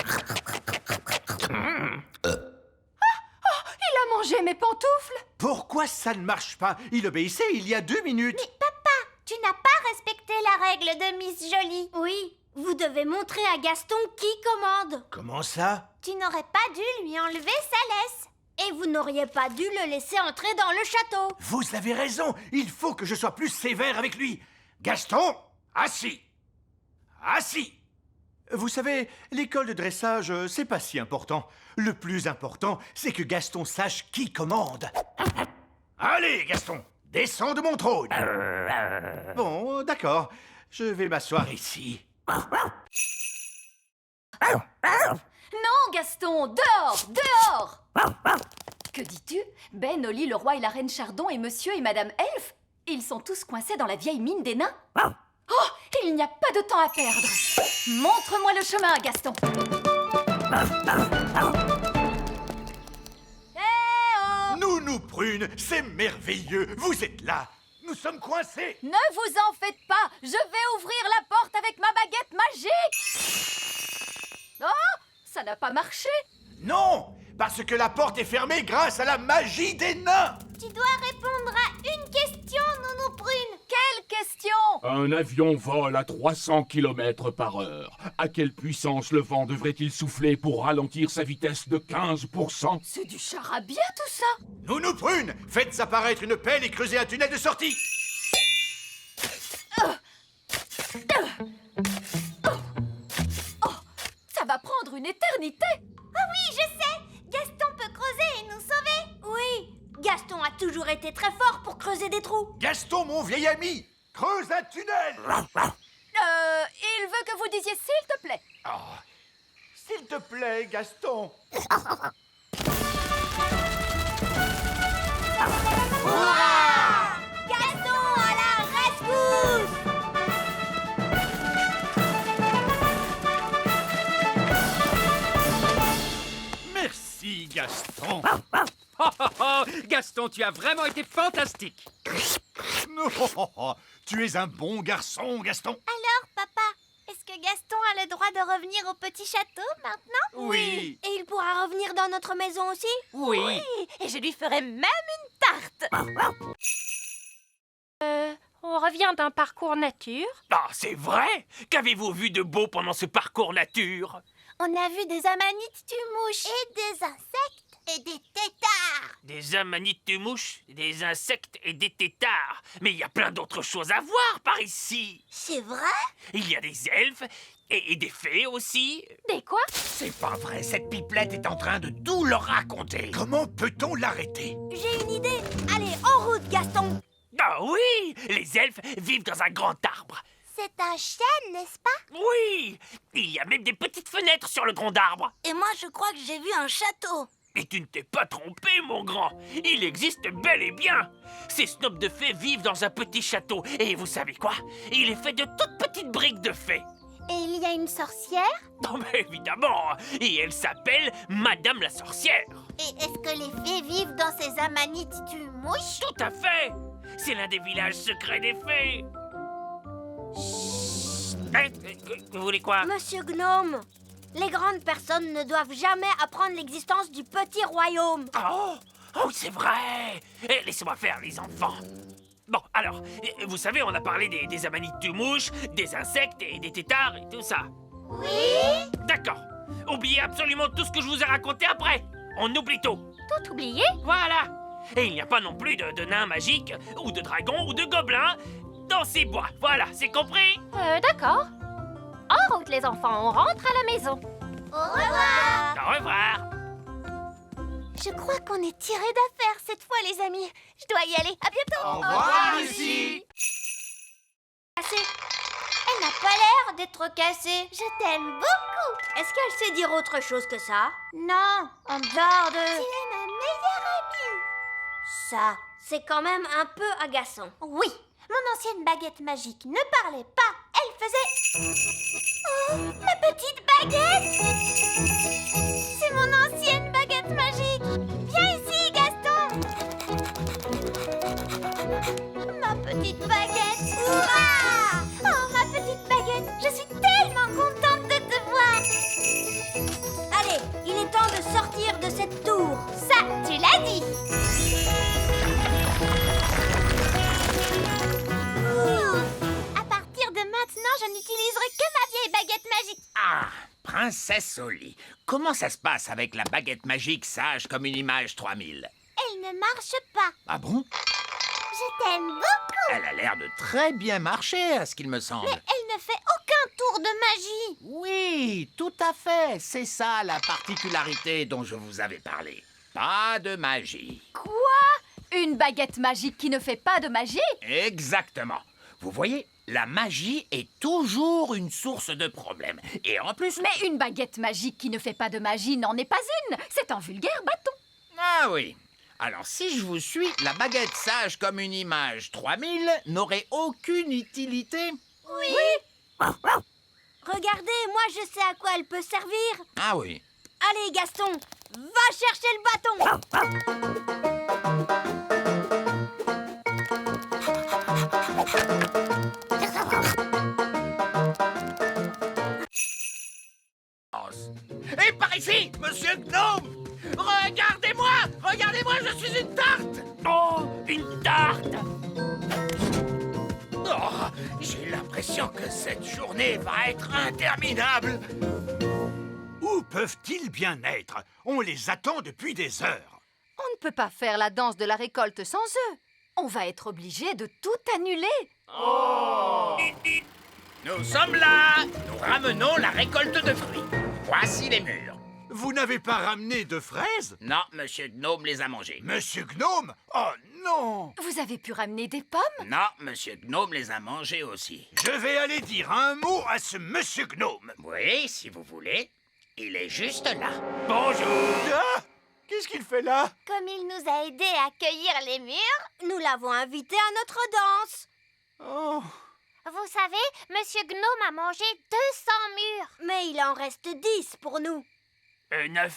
Speaker 11: Il a mangé mes pantoufles.
Speaker 4: Pourquoi ça ne marche pas? Il obéissait il y a 2 minutes.
Speaker 2: Mais papa, tu n'as pas respecté la règle de Miss Jolie. Oui, vous devez montrer à Gaston qui commande.
Speaker 4: Comment ça?
Speaker 2: Tu n'aurais pas dû lui enlever sa laisse. Et vous n'auriez pas dû le laisser entrer dans le château.
Speaker 4: Vous avez raison. Il faut que je sois plus sévère avec lui. Gaston, assis. Assis. Vous savez, l'école de dressage, c'est pas si important. Le plus important, c'est que Gaston sache qui commande. Allez, Gaston, descends de mon trône. Bon, d'accord. Je vais m'asseoir ici.
Speaker 1: Non, Gaston, dehors, dehors! Que dis-tu? Ben, Oli, le roi et la reine Chardon et monsieur et madame Elfe, ils sont tous coincés dans la vieille mine des nains. Oh, il n'y a pas de temps à perdre. Montre-moi le chemin, Gaston.
Speaker 4: Nounou Prune, c'est merveilleux. Vous êtes là. Nous sommes coincés.
Speaker 1: Ne vous en faites pas, je vais ouvrir la porte avec ma baguette magique. Oh, ça n'a pas marché.
Speaker 4: Non, parce que la porte est fermée grâce à la magie des nains.
Speaker 2: Tu dois répondre à une question, Nounou Prune.
Speaker 1: Quelle question?
Speaker 13: Un avion vole à 300 km/h. À quelle puissance le vent devrait-il souffler pour ralentir sa vitesse de 15%?
Speaker 1: C'est du charabia tout ça.
Speaker 4: Nounou Prune, faites apparaître une pelle et creusez un tunnel de sortie.
Speaker 1: Ça va prendre une éternité.
Speaker 2: Ah oui, je sais. Gaston peut creuser et nous sauver. Oui, Gaston a toujours été très fort pour creuser des trous.
Speaker 4: Gaston, mon vieil ami, creuse un tunnel.
Speaker 1: Il veut que vous disiez s'il te plaît.
Speaker 4: Oh, s'il te plaît, Gaston.
Speaker 2: Hurrah! Gaston à la rescousse!
Speaker 4: Merci, Gaston.
Speaker 6: Gaston, tu as vraiment été fantastique.
Speaker 4: Non, tu es un bon garçon, Gaston.
Speaker 2: Alors, papa, est-ce que Gaston a le droit de revenir au petit château maintenant?
Speaker 4: Oui.
Speaker 2: Et il pourra revenir dans notre maison aussi?
Speaker 6: Oui.
Speaker 1: Et je lui ferai même une tarte.
Speaker 9: On revient d'un parcours nature.
Speaker 5: Ah, c'est vrai? Qu'avez-vous vu de beau pendant ce parcours nature?
Speaker 2: On a vu des amanites tumouches. Et des insectes. Et des têtards.
Speaker 5: Des amanites-mouches, des insectes et des têtards. Mais il y a plein d'autres choses à voir par ici.
Speaker 2: C'est vrai?
Speaker 5: Il y a des elfes et des fées aussi.
Speaker 9: Des quoi?
Speaker 5: C'est pas vrai, cette pipelette est en train de tout leur raconter.
Speaker 4: Comment peut-on l'arrêter?
Speaker 2: J'ai une idée. Allez, en route, Gaston.
Speaker 5: Ah oui, les elfes vivent dans un grand arbre.
Speaker 2: C'est un chêne, n'est-ce pas?
Speaker 5: Oui, il y a même des petites fenêtres sur le grand arbre.
Speaker 2: Et moi, je crois que j'ai vu un château.
Speaker 5: Et tu ne t'es pas trompé, mon grand. Il existe bel et bien. Ces snobs de fées vivent dans un petit château. Et vous savez quoi? Il est fait de toutes petites briques de fées.
Speaker 2: Et il y a une sorcière?
Speaker 5: Non, mais évidemment. Et elle s'appelle Madame la sorcière.
Speaker 2: Et est-ce que les fées vivent dans ces amanites tumouches?
Speaker 5: Tout à fait. C'est l'un des villages secrets des fées. Vous voulez quoi?
Speaker 2: Monsieur Gnome, les grandes personnes ne doivent jamais apprendre l'existence du petit royaume.
Speaker 5: Oh, c'est vrai. Laissez-moi faire, les enfants. Bon, alors, vous savez, on a parlé des amanites tumouches, des insectes et des têtards et tout ça.
Speaker 2: Oui?
Speaker 5: D'accord. Oubliez absolument tout ce que je vous ai raconté après. On oublie tout.
Speaker 9: Tout oublié?
Speaker 5: Voilà. Et il n'y a pas non plus de nains magiques, ou de dragons, ou de gobelins dans ces bois. Voilà, c'est compris?
Speaker 9: D'accord. En route, les enfants, on rentre à la maison.
Speaker 2: Au revoir.
Speaker 5: Au revoir.
Speaker 2: Je crois qu'on est tirés d'affaire cette fois, les amis. Je dois y aller. À bientôt.
Speaker 4: Au revoir, Lucie.
Speaker 2: Cassée. Elle n'a pas l'air d'être cassée. Je t'aime beaucoup. Est-ce qu'elle sait dire autre chose que ça? Non, en dehors de... Tu es ma meilleure amie. Ça, c'est quand même un peu agaçant. Oui, mon ancienne baguette magique ne parlait pas. Elle faisait... Oh, ma petite baguette!
Speaker 5: Princesse Oli, comment ça se passe avec la baguette magique sage comme une image 3000?
Speaker 8: Elle ne marche pas.
Speaker 5: Ah bon?
Speaker 8: Je t'aime beaucoup.
Speaker 5: Elle a l'air de très bien marcher, à ce qu'il me semble.
Speaker 8: Mais elle ne fait aucun tour de magie.
Speaker 5: Oui, tout à fait. C'est ça la particularité dont je vous avais parlé. Pas de magie.
Speaker 1: Quoi? Une baguette magique qui ne fait pas de magie?
Speaker 5: Exactement. Vous voyez, la magie est toujours une source de problèmes. Et en plus...
Speaker 1: Mais une baguette magique qui ne fait pas de magie n'en est pas une. C'est un vulgaire bâton.
Speaker 5: Ah oui. Alors, si je vous suis, la baguette sage comme une image 3000 n'aurait aucune utilité.
Speaker 8: Oui. Regardez, moi je sais à quoi elle peut servir.
Speaker 5: Ah oui.
Speaker 8: Allez, Gaston, va chercher le bâton.
Speaker 5: Et par ici, monsieur Gnome! Regardez-moi! Regardez-moi, je suis une tarte!
Speaker 12: Oh, une tarte!
Speaker 5: Oh, j'ai l'impression que cette journée va être interminable.
Speaker 4: Où peuvent-ils bien être? On les attend depuis des heures.
Speaker 11: On ne peut pas faire la danse de la récolte sans eux.
Speaker 1: On va être obligé de tout annuler.
Speaker 5: Nous sommes là! Nous ramenons la récolte de fruits. Voici les murs.
Speaker 4: Vous n'avez pas ramené de fraises?
Speaker 5: Non, monsieur Gnome les a mangés.
Speaker 4: Monsieur Gnome? Oh non!
Speaker 1: Vous avez pu ramener des pommes?
Speaker 5: Non, monsieur Gnome les a mangés aussi.
Speaker 4: Je vais aller dire un mot à ce monsieur Gnome.
Speaker 5: Oui, si vous voulez. Il est juste là.
Speaker 12: Bonjour!
Speaker 4: Ah! Qu'est-ce qu'il fait là?
Speaker 8: Comme il nous a aidés à cueillir les murs, nous l'avons invité à notre danse.
Speaker 4: Oh.
Speaker 2: Vous savez, Monsieur Gnome a mangé 200 murs.
Speaker 8: Mais il en reste 10 pour nous.
Speaker 12: 9.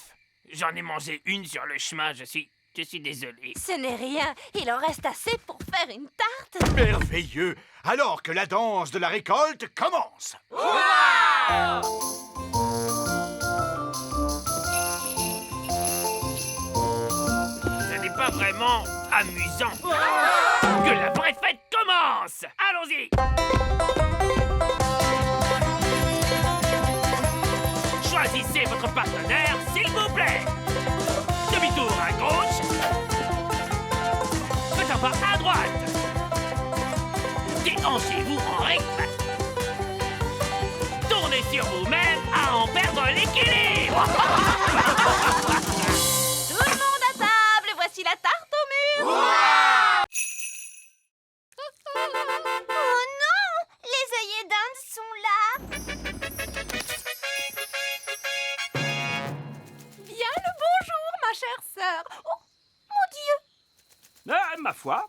Speaker 12: J'en ai mangé une sur le chemin, je suis désolé.
Speaker 1: Ce n'est rien. Il en reste assez pour faire une tarte.
Speaker 4: Merveilleux! Alors que la danse de la récolte commence!
Speaker 12: Ce n'est pas vraiment amusant. Que la vraie fête commence! Allons-y! Choisissez votre partenaire, s'il vous plaît. Demi-tour à gauche. Faites un pas à droite. Déhanchez-vous en recte. Tournez sur vous-même à en perdre l'équilibre.
Speaker 1: Tout le monde à table. Voici la tarte au mur.
Speaker 8: Oh non! Les œillets d'Inde sont là.
Speaker 1: Bien le bonjour, ma chère sœur. Oh, mon Dieu.
Speaker 12: Ma foi.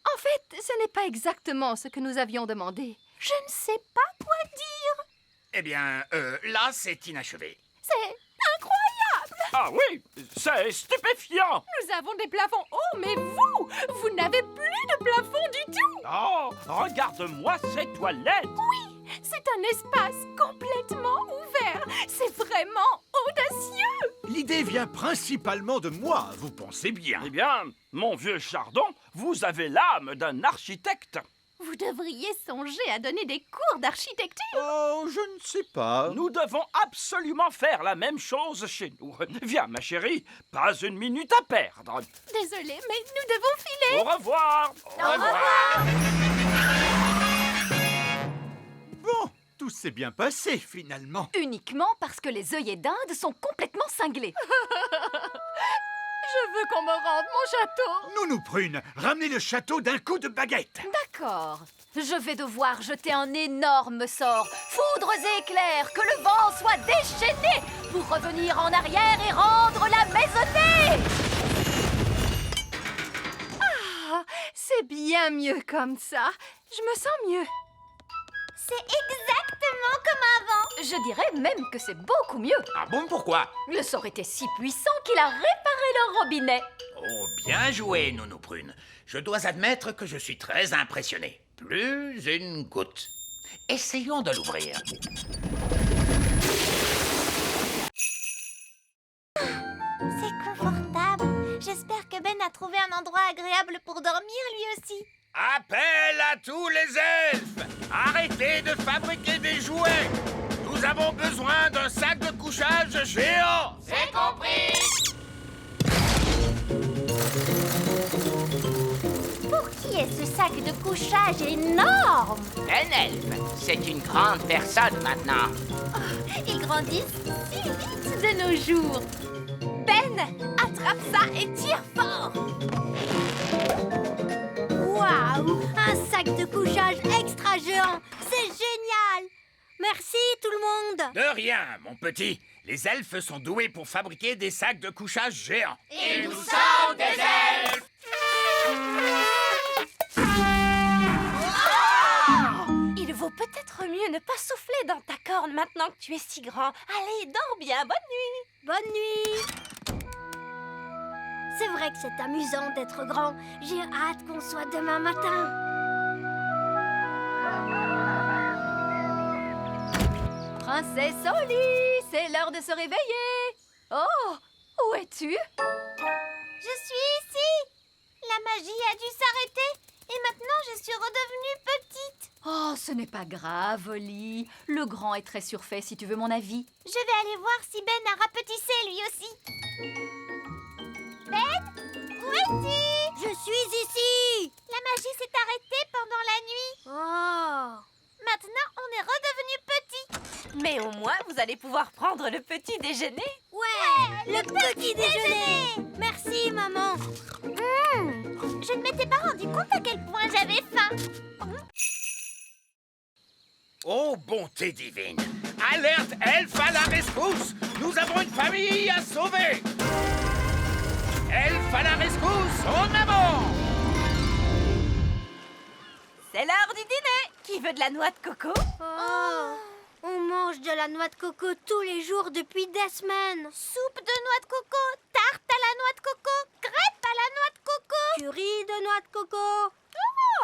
Speaker 11: En fait, ce n'est pas exactement ce que nous avions demandé.
Speaker 1: Je ne sais pas quoi dire.
Speaker 5: Eh bien, là, c'est inachevé.
Speaker 1: C'est incroyable.
Speaker 12: Ah oui, c'est stupéfiant.
Speaker 1: Nous avons des plafonds hauts, mais vous n'avez plus de plafond du tout.
Speaker 12: Oh, regarde-moi ces toilettes.
Speaker 1: Oui, c'est un espace complètement ouvert. C'est vraiment audacieux.
Speaker 4: L'idée vient principalement de moi, vous pensez bien.
Speaker 12: Eh bien, mon vieux Chardon, vous avez l'âme d'un architecte.
Speaker 1: Vous devriez songer à donner des cours d'architecture.
Speaker 4: Oh, je ne sais pas.
Speaker 12: Nous devons absolument faire la même chose chez nous. Viens, ma chérie, pas une minute à perdre.
Speaker 1: Désolée, mais nous devons filer.
Speaker 12: Au revoir.
Speaker 5: Au revoir.
Speaker 4: Bon, tout s'est bien passé, finalement.
Speaker 1: Uniquement parce que les œillets d'Inde sont complètement cinglés. Je veux qu'on me rende mon château.
Speaker 4: Nounou Prune, ramenez le château d'un coup de baguette.
Speaker 1: D'accord. Je vais devoir jeter un énorme sort. Foudres et éclairs, que le vent soit déchaîné pour revenir en arrière et rendre la maisonnée.
Speaker 11: Ah, c'est bien mieux comme ça. Je me sens mieux.
Speaker 8: C'est exactement comme avant.
Speaker 1: Je dirais même que c'est beaucoup mieux.
Speaker 5: Ah bon, pourquoi?
Speaker 1: Le sort était si puissant qu'il a réparé le robinet.
Speaker 5: Oh, bien joué, Nounou Prune. Je dois admettre que je suis très impressionné. Plus une goutte. Essayons de l'ouvrir.
Speaker 8: C'est confortable. J'espère que Ben a trouvé un endroit agréable pour dormir lui aussi.
Speaker 5: Appel à tous les elfes! Arrêtez de fabriquer des jouets! Nous avons besoin
Speaker 2: est ce sac de couchage énorme?
Speaker 5: Un elfe, c'est une grande personne maintenant.
Speaker 1: Ils grandissent si vite de nos jours. Ben, attrape ça et tire fort.
Speaker 2: Waouh! Un sac de couchage extra géant! C'est génial! Merci tout le monde!
Speaker 5: De rien, mon petit. Les elfes sont doués pour fabriquer des sacs de couchage géants.
Speaker 3: Et nous sommes des elfes!
Speaker 1: Il vaut peut-être mieux ne pas souffler dans ta corne maintenant que tu es si grand. Allez, dors bien, bonne nuit.
Speaker 2: Bonne nuit! C'est vrai que c'est amusant d'être grand. J'ai hâte qu'on soit demain matin.
Speaker 11: Princesse Oli, c'est l'heure de se réveiller. Oh, où es-tu?
Speaker 2: Je suis ici! La magie a dû s'arrêter et maintenant je suis redevenue petite.
Speaker 11: Oh, ce n'est pas grave, Oli. Le grand est très surfait, si tu veux mon avis.
Speaker 2: Je vais aller voir si Ben a rapetissé lui aussi. Ben, où es-tu? Je suis ici. La magie s'est arrêtée pendant la nuit. Oh. Maintenant, on est redevenu petit.
Speaker 1: Mais au moins, vous allez pouvoir prendre le petit déjeuner.
Speaker 2: Ouais, le petit déjeuner. Merci, maman. Je ne m'étais pas rendu compte à quel point j'avais faim.
Speaker 5: Oh, bonté divine! Alerte elfe à la rescousse! Nous avons une famille à sauver! Elfe à la rescousse, en avant!
Speaker 1: C'est l'heure du dîner. Qui veut de la noix de coco?
Speaker 2: Oh, on mange de la noix de coco tous les jours depuis des semaines. Soupe de noix de coco, tarte à la noix de coco, crêpes à la noix de coco, curry de noix de coco.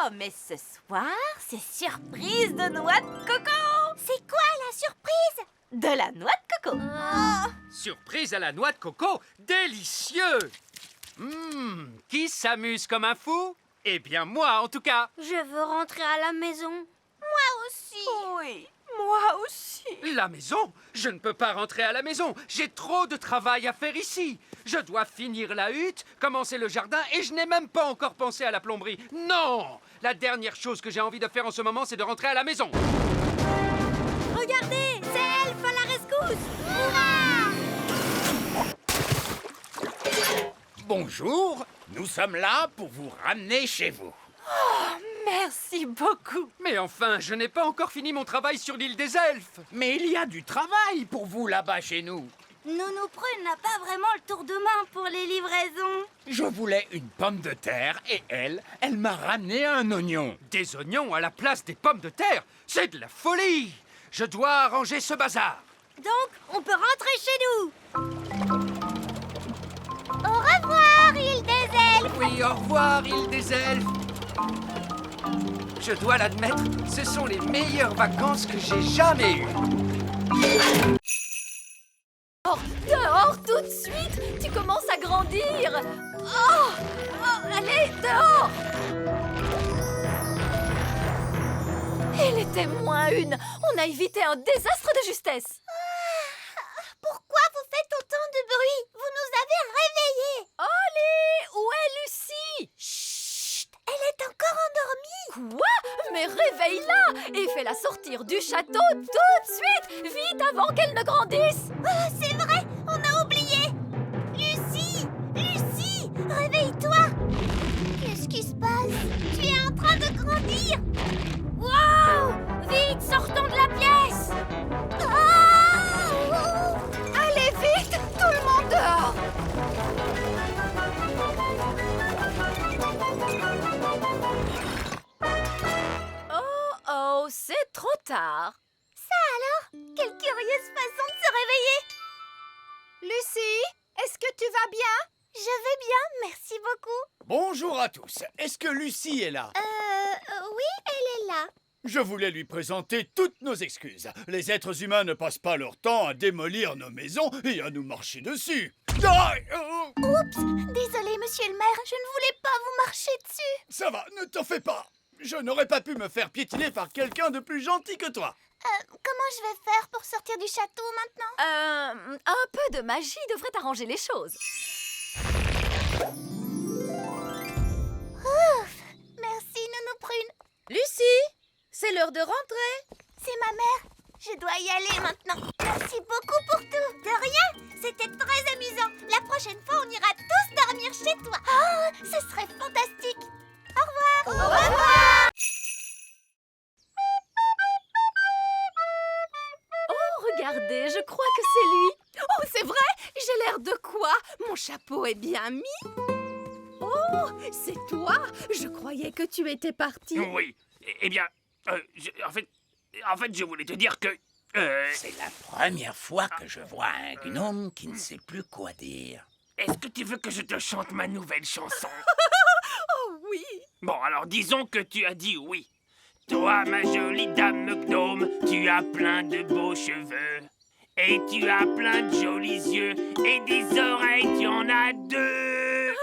Speaker 1: Oh, mais ce soir, c'est surprise de noix de coco.
Speaker 2: C'est quoi la surprise?
Speaker 1: De la noix de coco.
Speaker 6: Surprise à la noix de coco, délicieux! Qui s'amuse comme un fou? Eh bien moi, en tout cas.
Speaker 2: Je veux rentrer à la maison. Moi aussi.
Speaker 1: Oui, moi aussi.
Speaker 6: La maison? Je ne peux pas rentrer à la maison. J'ai trop de travail à faire ici. Je dois finir la hutte, commencer le jardin et je n'ai même pas encore pensé à la plomberie. Non! La dernière chose que j'ai envie de faire en ce moment, c'est de rentrer à la maison.
Speaker 2: Regardez, c'est Elfe à la rescousse. Hurrah!
Speaker 5: Bonjour, nous sommes là pour vous ramener chez vous.
Speaker 1: Oh, merci beaucoup.
Speaker 6: Mais enfin, je n'ai pas encore fini mon travail sur l'île des elfes.
Speaker 5: Mais il y a du travail pour vous là-bas chez nous.
Speaker 2: Nounou Prune n'a pas vraiment le tour de main pour les livraisons.
Speaker 5: Je voulais une pomme de terre et elle m'a ramené un oignon.
Speaker 6: Des oignons à la place des pommes de terre? C'est de la folie! Je dois arranger ce bazar.
Speaker 2: Donc, on peut rentrer chez nous. Au revoir, île des elfes.
Speaker 6: Oui, au revoir, île des elfes. Je dois l'admettre, ce sont les meilleures vacances que j'ai jamais eues.
Speaker 11: Dehors tout de suite! Tu commences à grandir! Oh! Allez, dehors! Il était moins une! On a évité un désastre de justesse!
Speaker 2: Pourquoi vous faites autant de bruit? Vous nous avez réveillés.
Speaker 11: Oli! Où est Lucie?
Speaker 2: Chut! Elle est encore endormie.
Speaker 11: Quoi? Mais réveille-la et fais-la sortir du château tout de suite! Vite avant qu'elle ne grandisse!
Speaker 2: Oh, c'est vrai! On a oublié! Lucie! Lucie! Réveille-toi! Qu'est-ce qui se passe? Tu es en train de grandir! Wow! Vite, sortons de la pièce!
Speaker 11: Allez vite! Tout le monde dehors! Oh, c'est trop tard!
Speaker 2: Ça alors? Quelle curieuse façon de se réveiller!
Speaker 11: Lucie, est-ce que tu vas bien?
Speaker 2: Je vais bien, merci beaucoup.
Speaker 10: Bonjour à tous. Est-ce que Lucie est là?
Speaker 2: Oui, elle est là.
Speaker 10: Je voulais lui présenter toutes nos excuses. Les êtres humains ne passent pas leur temps à démolir nos maisons et à nous marcher dessus.
Speaker 2: Oups, désolé, monsieur le maire, je ne voulais pas vous marcher dessus.
Speaker 10: Ça va, ne t'en fais pas. Je n'aurais pas pu me faire piétiner par quelqu'un de plus gentil que toi.
Speaker 2: Comment je vais faire pour sortir du château maintenant?
Speaker 11: Un peu de magie devrait arranger les choses.
Speaker 2: Ouf, merci
Speaker 8: Nounou Prune.
Speaker 11: Lucie, c'est l'heure de rentrer.
Speaker 8: C'est ma mère. Je dois y aller maintenant. Merci beaucoup pour tout. De rien. C'était très amusant. La prochaine fois, on ira tous dormir chez toi. Oh, ce serait fantastique. Au revoir. Au revoir.
Speaker 11: Oh, regardez, je crois que c'est lui. Oh, c'est vrai? J'ai l'air de quoi? Mon chapeau est bien mis. Oh, c'est toi? Je croyais que tu étais parti.
Speaker 5: Oui. Eh bien, en fait, je voulais te dire que...
Speaker 14: C'est la première fois que je vois un gnome qui ne sait plus quoi dire.
Speaker 5: Est-ce que tu veux que je te chante ma nouvelle chanson?
Speaker 11: Oh oui.
Speaker 5: Bon, alors disons que tu as dit oui. Toi, ma jolie dame gnome, tu as plein de beaux cheveux. Et tu as plein de jolis yeux. Et des oreilles, tu en as deux.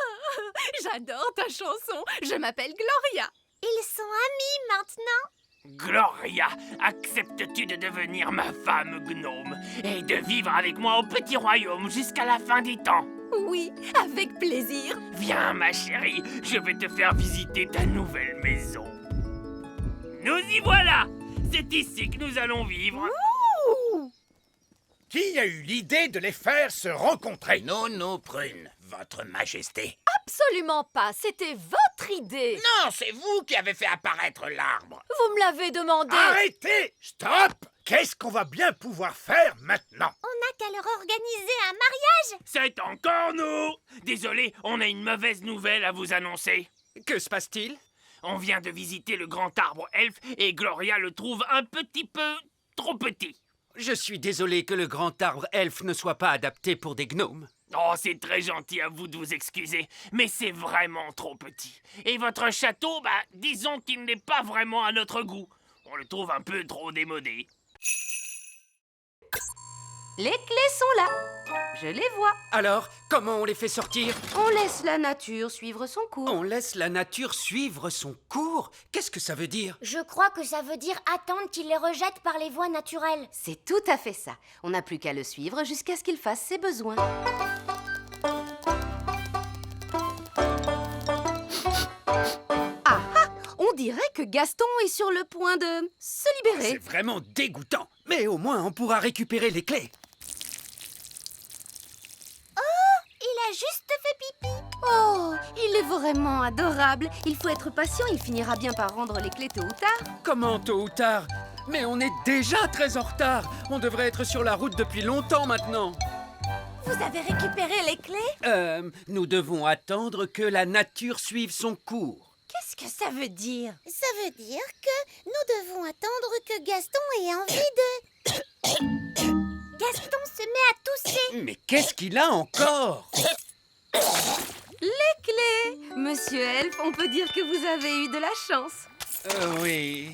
Speaker 11: J'adore ta chanson. Je m'appelle Gloria.
Speaker 8: Ils sont amis maintenant.
Speaker 5: Gloria, acceptes-tu de devenir ma femme gnome et de vivre avec moi au petit royaume jusqu'à la fin des temps?
Speaker 11: Oui, avec plaisir.
Speaker 5: Viens, ma chérie, je vais te faire visiter ta nouvelle maison. Nous y voilà! C'est ici que nous allons vivre.
Speaker 11: Ouh!
Speaker 10: Qui a eu l'idée de les faire se rencontrer?
Speaker 14: Nounou Prune, votre majesté.
Speaker 11: Absolument pas. C'était votre idée.
Speaker 14: Non, c'est vous qui avez fait apparaître l'arbre.
Speaker 11: Vous me l'avez demandé.
Speaker 10: Arrêtez! Stop! Qu'est-ce qu'on va bien pouvoir faire maintenant?
Speaker 8: On n'a qu'à leur organiser un mariage.
Speaker 5: C'est encore nous! Désolé, on a une mauvaise nouvelle à vous annoncer.
Speaker 6: Que se passe-t-il?
Speaker 5: On vient de visiter le grand arbre elfe et Gloria le trouve un petit peu trop petit.
Speaker 6: Je suis désolé que le grand arbre elfe ne soit pas adapté pour des gnomes.
Speaker 5: Oh, c'est très gentil à vous de vous excuser, mais c'est vraiment trop petit. Et votre château, disons qu'il n'est pas vraiment à notre goût. On le trouve un peu trop démodé.
Speaker 11: Les clés sont là. Je les vois.
Speaker 6: Alors, comment on les fait sortir?
Speaker 11: On laisse la nature suivre son cours.
Speaker 6: On laisse la nature suivre son cours? Qu'est-ce que ça veut dire?
Speaker 2: Je crois que ça veut dire attendre qu'il les rejette par les voies naturelles.
Speaker 11: C'est tout à fait ça. On n'a plus qu'à le suivre jusqu'à ce qu'il fasse ses besoins. Ah ah! On dirait que Gaston est sur le point de se libérer.
Speaker 6: C'est vraiment dégoûtant. Mais au moins, on pourra récupérer les clés.
Speaker 8: Il a juste fait pipi.
Speaker 11: Oh, il est vraiment adorable. Il faut être patient, il finira bien par rendre les clés tôt ou tard.
Speaker 6: Comment tôt ou tard? Mais on est déjà très en retard. On devrait être sur la route depuis longtemps maintenant.
Speaker 8: Vous avez récupéré les clés?
Speaker 6: Nous devons attendre que la nature suive son cours.
Speaker 8: Qu'est-ce que ça veut dire? Ça veut dire que nous devons attendre que Gaston ait envie de... Gaston se met à tousser.
Speaker 6: Mais qu'est-ce qu'il a encore?
Speaker 11: Les clés! Monsieur Elfe, on peut dire que vous avez eu de la chance.
Speaker 6: Oui.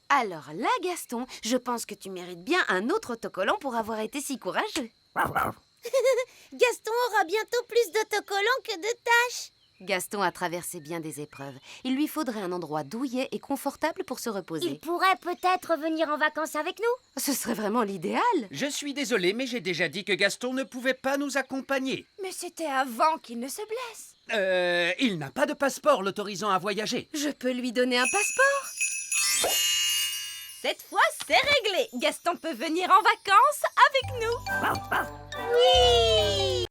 Speaker 11: Alors là, Gaston, je pense que tu mérites bien un autre autocollant pour avoir été si courageux.
Speaker 8: Gaston aura bientôt plus d'autocollants que de tâches.
Speaker 11: Gaston a traversé bien des épreuves. Il lui faudrait un endroit douillet et confortable pour se reposer.
Speaker 2: Il pourrait peut-être venir en vacances avec nous.
Speaker 11: Ce serait vraiment l'idéal.
Speaker 6: Je suis désolé, mais j'ai déjà dit que Gaston ne pouvait pas nous accompagner.
Speaker 8: Mais c'était avant qu'il ne se blesse.
Speaker 6: Il n'a pas de passeport l'autorisant à voyager.
Speaker 11: Je peux lui donner un passeport.
Speaker 8: Cette fois, c'est réglé. Gaston peut venir en vacances avec nous. Oui!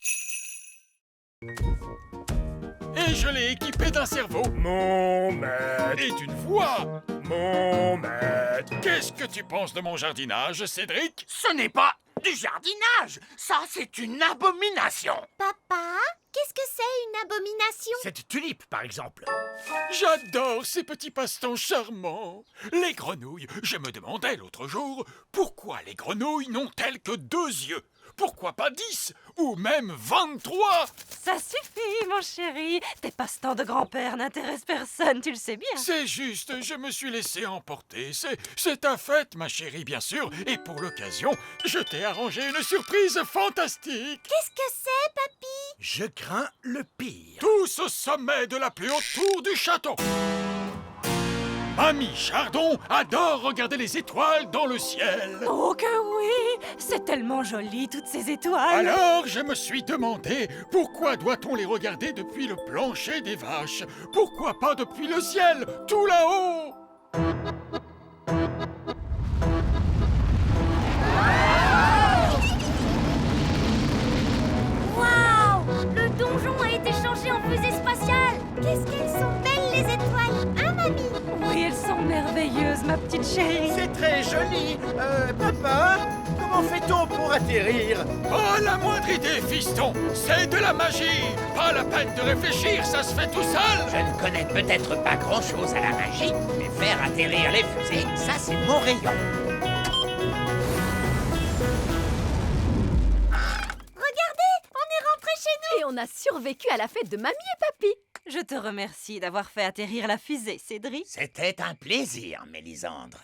Speaker 7: Et je l'ai équipé d'un cerveau. Mon maître. Et d'une voix. Mon maître. Qu'est-ce que tu penses de mon jardinage, Cédric?
Speaker 14: Ce n'est pas du jardinage. Ça, c'est une abomination.
Speaker 8: Papa, qu'est-ce que c'est une abomination?
Speaker 10: Cette tulipe, par exemple.
Speaker 7: J'adore ces petits passe-temps charmants. Les grenouilles. Je me demandais l'autre jour, pourquoi les grenouilles n'ont-elles que 2 yeux? Pourquoi pas 10 ou même 23?
Speaker 8: Ça suffit, mon chéri. Tes passe-temps de grand-père n'intéressent personne, tu le sais bien.
Speaker 7: C'est juste, je me suis laissé emporter. C'est ta fête, ma chérie, bien sûr. Et pour l'occasion, je t'ai arrangé une surprise fantastique.
Speaker 8: Qu'est-ce que c'est, papy?
Speaker 10: Je crains le pire.
Speaker 7: Tous au sommet de la plus haute tour du château. Mamie Chardon adore regarder les étoiles dans le ciel.
Speaker 11: Oh que oui! C'est tellement joli, toutes ces étoiles!
Speaker 7: Alors, je me suis demandé, pourquoi doit-on les regarder depuis le plancher des vaches? Pourquoi pas depuis le ciel, tout là-haut?
Speaker 2: Waouh! Le donjon a été changé en fusée spatiale. Qu'est-ce qu'elles sont belles les étoiles, hein mamie?
Speaker 11: Oui, elles sont merveilleuses, ma petite chérie!
Speaker 4: C'est très joli. Papa, comment fait-on pour atterrir?
Speaker 7: Pas la moindre idée, fiston. C'est de la magie. Pas la peine de réfléchir, ça se fait tout seul.
Speaker 14: Je ne connais peut-être pas grand-chose à la magie, mais faire atterrir les fusées, ça c'est mon rayon.
Speaker 2: Regardez, on est rentré chez nous.
Speaker 11: Et on a survécu à la fête de Mamie et Papy! Je te remercie d'avoir fait atterrir la fusée, Cédric.
Speaker 14: C'était un plaisir, Mélisandre.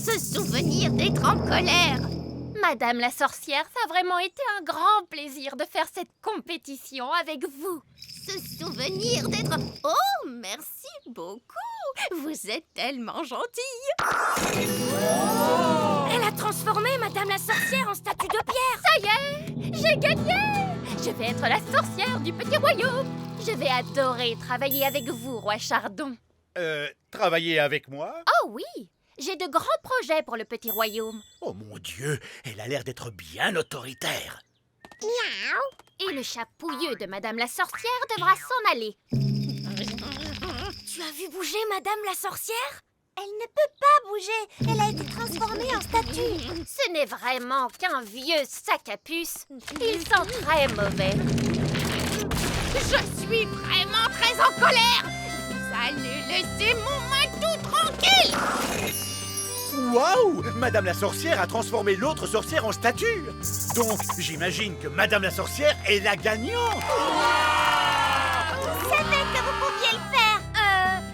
Speaker 1: Ce souvenir d'être en colère.
Speaker 9: Madame la sorcière, ça a vraiment été un grand plaisir de faire cette compétition avec vous.
Speaker 1: Ce souvenir d'être... Oh, merci beaucoup. Vous êtes tellement gentille.
Speaker 2: Elle a transformé Madame la sorcière en statue de pierre.
Speaker 9: Ça y est, j'ai gagné! Je vais être la sorcière du petit royaume. Je vais adorer travailler avec vous, roi Chardon.
Speaker 4: Travailler avec moi?
Speaker 9: Oh oui, j'ai de grands projets pour le petit royaume.
Speaker 14: Oh mon Dieu, elle a l'air d'être bien autoritaire.
Speaker 9: Et le chapouilleux de Madame la sorcière devra s'en aller.
Speaker 2: Tu as vu bouger Madame la sorcière? Elle ne peut pas bouger. Elle a été transformée en statue.
Speaker 9: Ce n'est vraiment qu'un vieux sac à puce. Il sent très mauvais.
Speaker 1: Je suis vraiment très en colère. Vous allez laisser mon Matou tranquille.
Speaker 4: Waouh! Madame la sorcière a transformé l'autre sorcière en statue. Donc, j'imagine que Madame la sorcière est la gagnante.
Speaker 2: Je savais que vous pouviez le faire.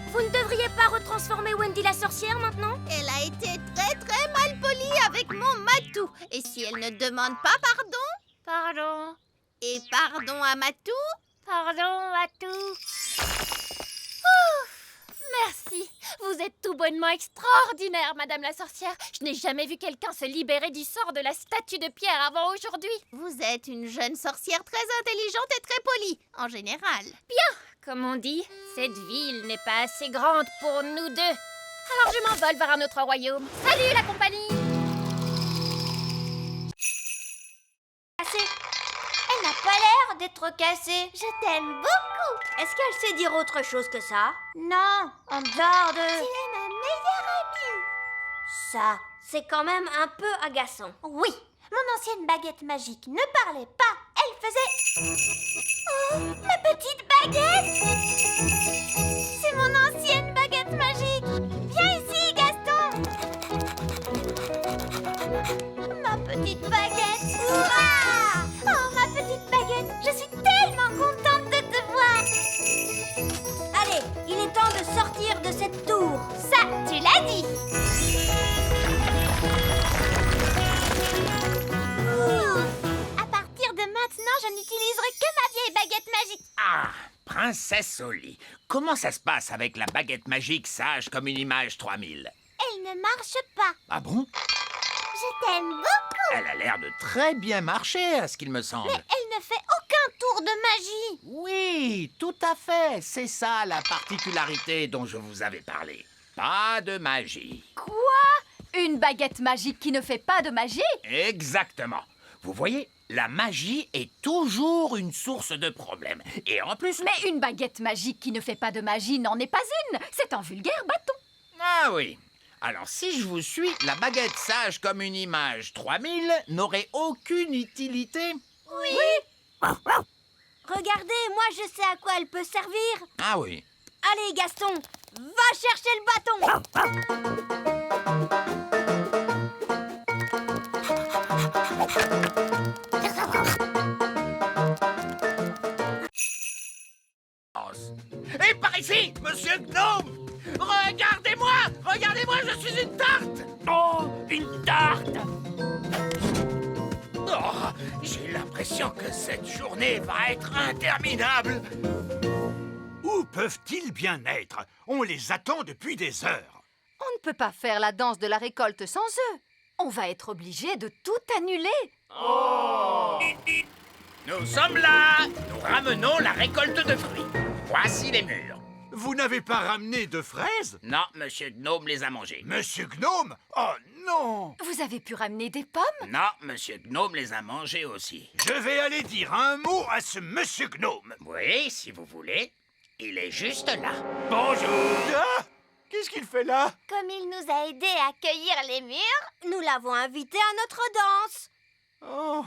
Speaker 2: Vous ne devriez pas retransformer Wendy la sorcière maintenant?
Speaker 1: Elle a été très mal polie avec mon Matou. Et si elle ne demande pas pardon?
Speaker 9: Pardon.
Speaker 1: Et pardon à Matou?
Speaker 9: Pardon à tout. Ouf, merci. Vous êtes tout bonnement extraordinaire, Madame la sorcière. Je n'ai jamais vu quelqu'un se libérer du sort de la statue de pierre avant aujourd'hui.
Speaker 1: Vous êtes une jeune sorcière très intelligente et très polie, en général.
Speaker 9: Bien, comme on dit, cette ville n'est pas assez grande pour nous deux. Alors je m'envole vers un autre royaume. Salut la compagnie!
Speaker 2: Elle n'a pas l'air d'être cassée. Je t'aime beaucoup. Est-ce qu'elle sait dire autre chose que ça? Non, en dehors de... Tu es ma meilleure amie. Ça, c'est quand même un peu agaçant. Oui, mon ancienne baguette magique ne parlait pas. Elle faisait... Oh, ma petite baguette! C'est mon ancienne baguette magique. Viens ici, Gaston. Ma petite baguette. Ouah! Oh, ma petite baguette, je suis tellement contente de te voir. Allez, il est temps de sortir de cette tour. Ça, tu l'as dit. À partir de maintenant, je n'utiliserai que ma vieille baguette magique.
Speaker 14: Ah, Princesse Oli, comment ça se passe avec la baguette magique sage comme une image 3000?
Speaker 2: Elle ne marche pas.
Speaker 14: Ah bon?
Speaker 2: Je t'aime beaucoup.
Speaker 14: Elle a l'air de très bien marcher, à ce qu'il me semble.
Speaker 2: Mais elle ne fait aucun tour de magie.
Speaker 14: Oui, tout à fait. C'est ça la particularité dont je vous avais parlé. Pas de magie.
Speaker 11: Quoi? Une baguette magique qui ne fait pas de magie?
Speaker 14: Exactement. Vous voyez, la magie est toujours une source de problèmes. Et en plus...
Speaker 11: Mais une baguette magique qui ne fait pas de magie n'en est pas une. C'est un vulgaire bâton.
Speaker 14: Ah oui. Alors, si je vous suis, la baguette sage comme une image 3000 n'aurait aucune utilité.
Speaker 2: Oui. Regardez, moi je sais à quoi elle peut servir.
Speaker 14: Ah oui.
Speaker 2: Allez, Gaston, va chercher le bâton.
Speaker 14: Et par ici, Monsieur Gnome! Regardez-moi! Regardez-moi, je suis une tarte!
Speaker 5: Oh, une tarte!
Speaker 14: Oh, j'ai l'impression
Speaker 7: l'impression que cette journée va être interminable.
Speaker 4: Où peuvent-ils bien être? On les attend depuis des heures.
Speaker 11: On ne peut pas faire la danse de la récolte sans eux. On va être obligé de tout annuler.
Speaker 14: Nous sommes là. Nous ramenons la récolte de fruits. Voici les mûres.
Speaker 4: Vous n'avez pas ramené de fraises?
Speaker 14: Non, Monsieur Gnome les a mangées.
Speaker 4: Monsieur Gnome? Oh non!
Speaker 11: Vous avez pu ramener des pommes?
Speaker 14: Non, Monsieur Gnome les a mangées aussi.
Speaker 4: Je vais aller dire un mot à ce Monsieur Gnome.
Speaker 14: Oui, si vous voulez. Il est juste là.
Speaker 5: Bonjour.
Speaker 4: Ah! Qu'est-ce qu'il fait là?
Speaker 2: Comme il nous a aidés à cueillir les mûres, nous l'avons invité à notre danse.
Speaker 4: Oh.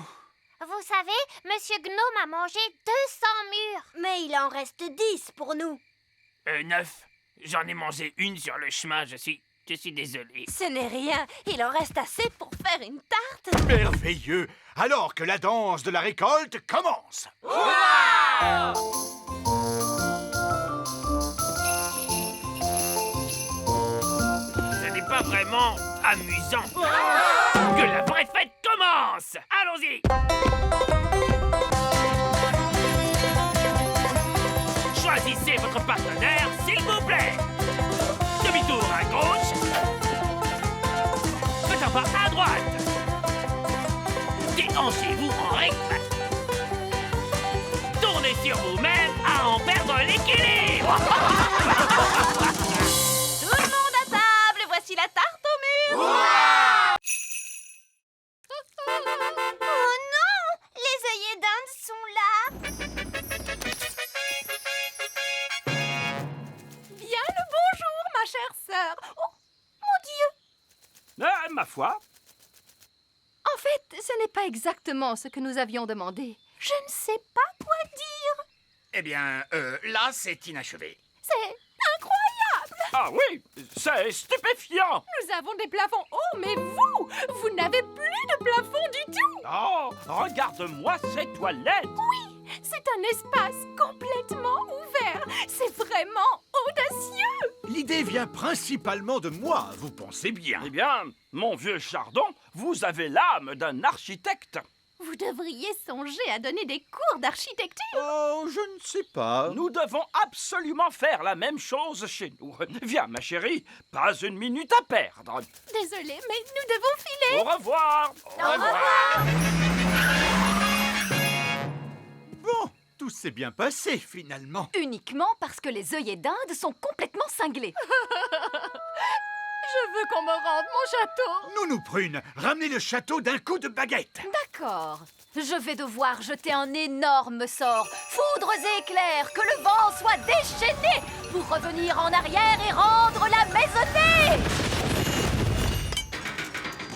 Speaker 2: Vous savez, Monsieur Gnome a mangé 200 mûres. Mais il en reste 10 pour nous.
Speaker 5: 9. J'en ai mangé une sur le chemin, je suis désolé.
Speaker 11: Ce n'est rien. Il en reste assez pour faire une tarte.
Speaker 4: Merveilleux! Alors que la danse de la récolte commence!
Speaker 5: Ce n'est pas vraiment amusant. Que la vraie fête commence. Allons-y. Choisissez votre partenaire, s'il vous plaît. Demi-tour à gauche. Faites un pas à droite. Déhanchez-vous en rythme. Tournez sur vous-même à en perdre l'équilibre.
Speaker 11: Tout le monde à table. Voici la tarte aux mûres.
Speaker 2: Oh non! Les œillets d'Inde sont là.
Speaker 11: Bien le bonjour, ma chère sœur. Oh, mon Dieu.
Speaker 5: Ma foi.
Speaker 11: En fait, ce n'est pas exactement ce que nous avions demandé. Je ne sais pas quoi dire.
Speaker 14: Eh bien, là, c'est inachevé.
Speaker 11: C'est incroyable.
Speaker 5: Ah oui, c'est stupéfiant.
Speaker 11: Nous avons des plafonds hauts, mais vous n'avez plus de plafond du tout.
Speaker 5: Oh, regarde-moi ces toilettes.
Speaker 11: Oui, c'est un espace complètement ouvert. C'est vraiment audacieux.
Speaker 4: L'idée vient principalement de moi, vous pensez bien.
Speaker 5: Eh bien, mon vieux Chardon, vous avez l'âme d'un architecte.
Speaker 11: Vous devriez songer à donner des cours d'architecture.
Speaker 4: Oh, je ne sais pas.
Speaker 5: Nous devons absolument faire la même chose chez nous. Viens, ma chérie, pas une minute à perdre.
Speaker 11: Désolée, mais nous devons filer.
Speaker 5: Au revoir.
Speaker 14: Au revoir.
Speaker 4: Bon, tout s'est bien passé, finalement.
Speaker 11: Uniquement parce que les œillets d'Inde sont complètement cinglés. Je veux qu'on me rende mon château.
Speaker 4: Nounou Prune, ramenez le château d'un coup de baguette.
Speaker 11: D'accord. Je vais devoir jeter un énorme sort. Foudres et éclairs, que le vent soit déchaîné pour revenir en arrière et rendre la maisonnée.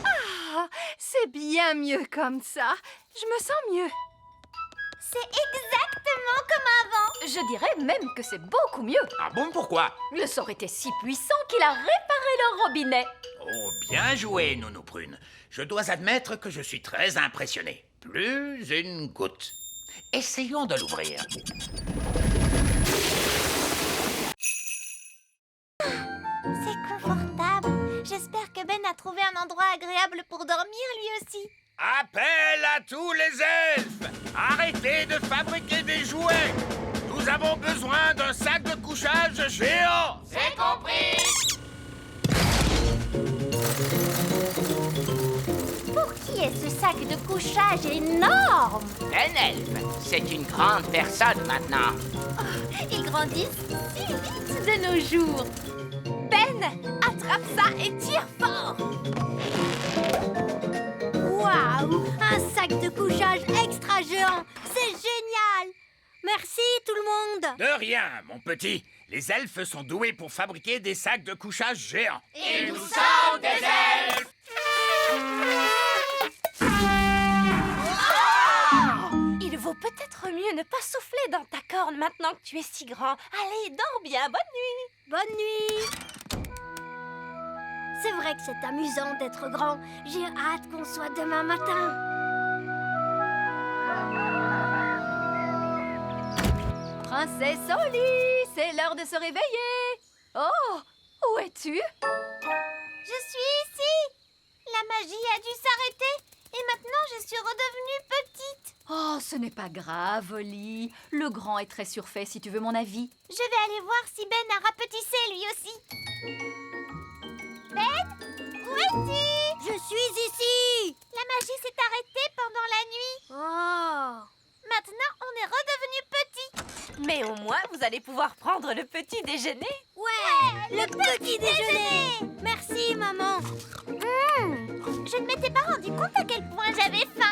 Speaker 11: Ah, c'est bien mieux comme ça. Je me sens mieux.
Speaker 2: C'est exactement comme avant.
Speaker 11: Je dirais même que c'est beaucoup mieux.
Speaker 14: Ah bon, pourquoi?
Speaker 11: Le sort était si puissant qu'il a réparé le robinet.
Speaker 14: Oh, bien joué, Nounou Prune. Je dois admettre que je suis très impressionné. Plus une goutte. Essayons de l'ouvrir.
Speaker 2: C'est confortable. J'espère que Ben a trouvé un endroit agréable pour dormir lui aussi.
Speaker 7: Appel à tous les elfes! Arrêtez de fabriquer des jouets! Nous avons besoin d'un sac de couchage géant!
Speaker 3: C'est compris!
Speaker 2: Pour qui est ce sac de couchage énorme?
Speaker 3: Un elfe, c'est une grande personne maintenant.
Speaker 2: Ils grandissent si vite de nos jours. Ben, attrape ça et tire fort. Waouh, un sac de couchage extra géant. C'est génial. Merci tout le monde.
Speaker 7: De rien, mon petit. Les elfes sont doués pour fabriquer des sacs de couchage géants.
Speaker 3: Et nous sommes des elfes!
Speaker 11: Il vaut peut-être mieux ne pas souffler dans ta corne maintenant que tu es si grand. Allez, dors bien. Bonne nuit.
Speaker 2: Bonne nuit. C'est vrai que c'est amusant d'être grand. J'ai hâte qu'on soit demain matin.
Speaker 11: Princesse Oli, c'est l'heure de se réveiller. Oh, où es-tu?
Speaker 2: Je suis ici. La magie a dû s'arrêter. Et maintenant, je suis redevenue petite.
Speaker 1: Oh, ce n'est pas grave, Oli. Le grand est très surfait, si tu veux mon avis.
Speaker 2: Je vais aller voir si Ben a rapetissé lui aussi. Ben, où es-tu?
Speaker 8: Je suis ici.
Speaker 2: La magie s'est arrêtée pendant la nuit.
Speaker 8: Oh.
Speaker 2: Maintenant, on est redevenu petit.
Speaker 1: Mais au moins, vous allez pouvoir prendre le petit déjeuner.
Speaker 8: Ouais, le petit déjeuner. Merci, maman.
Speaker 2: Je ne m'étais pas rendu compte à quel point j'avais faim.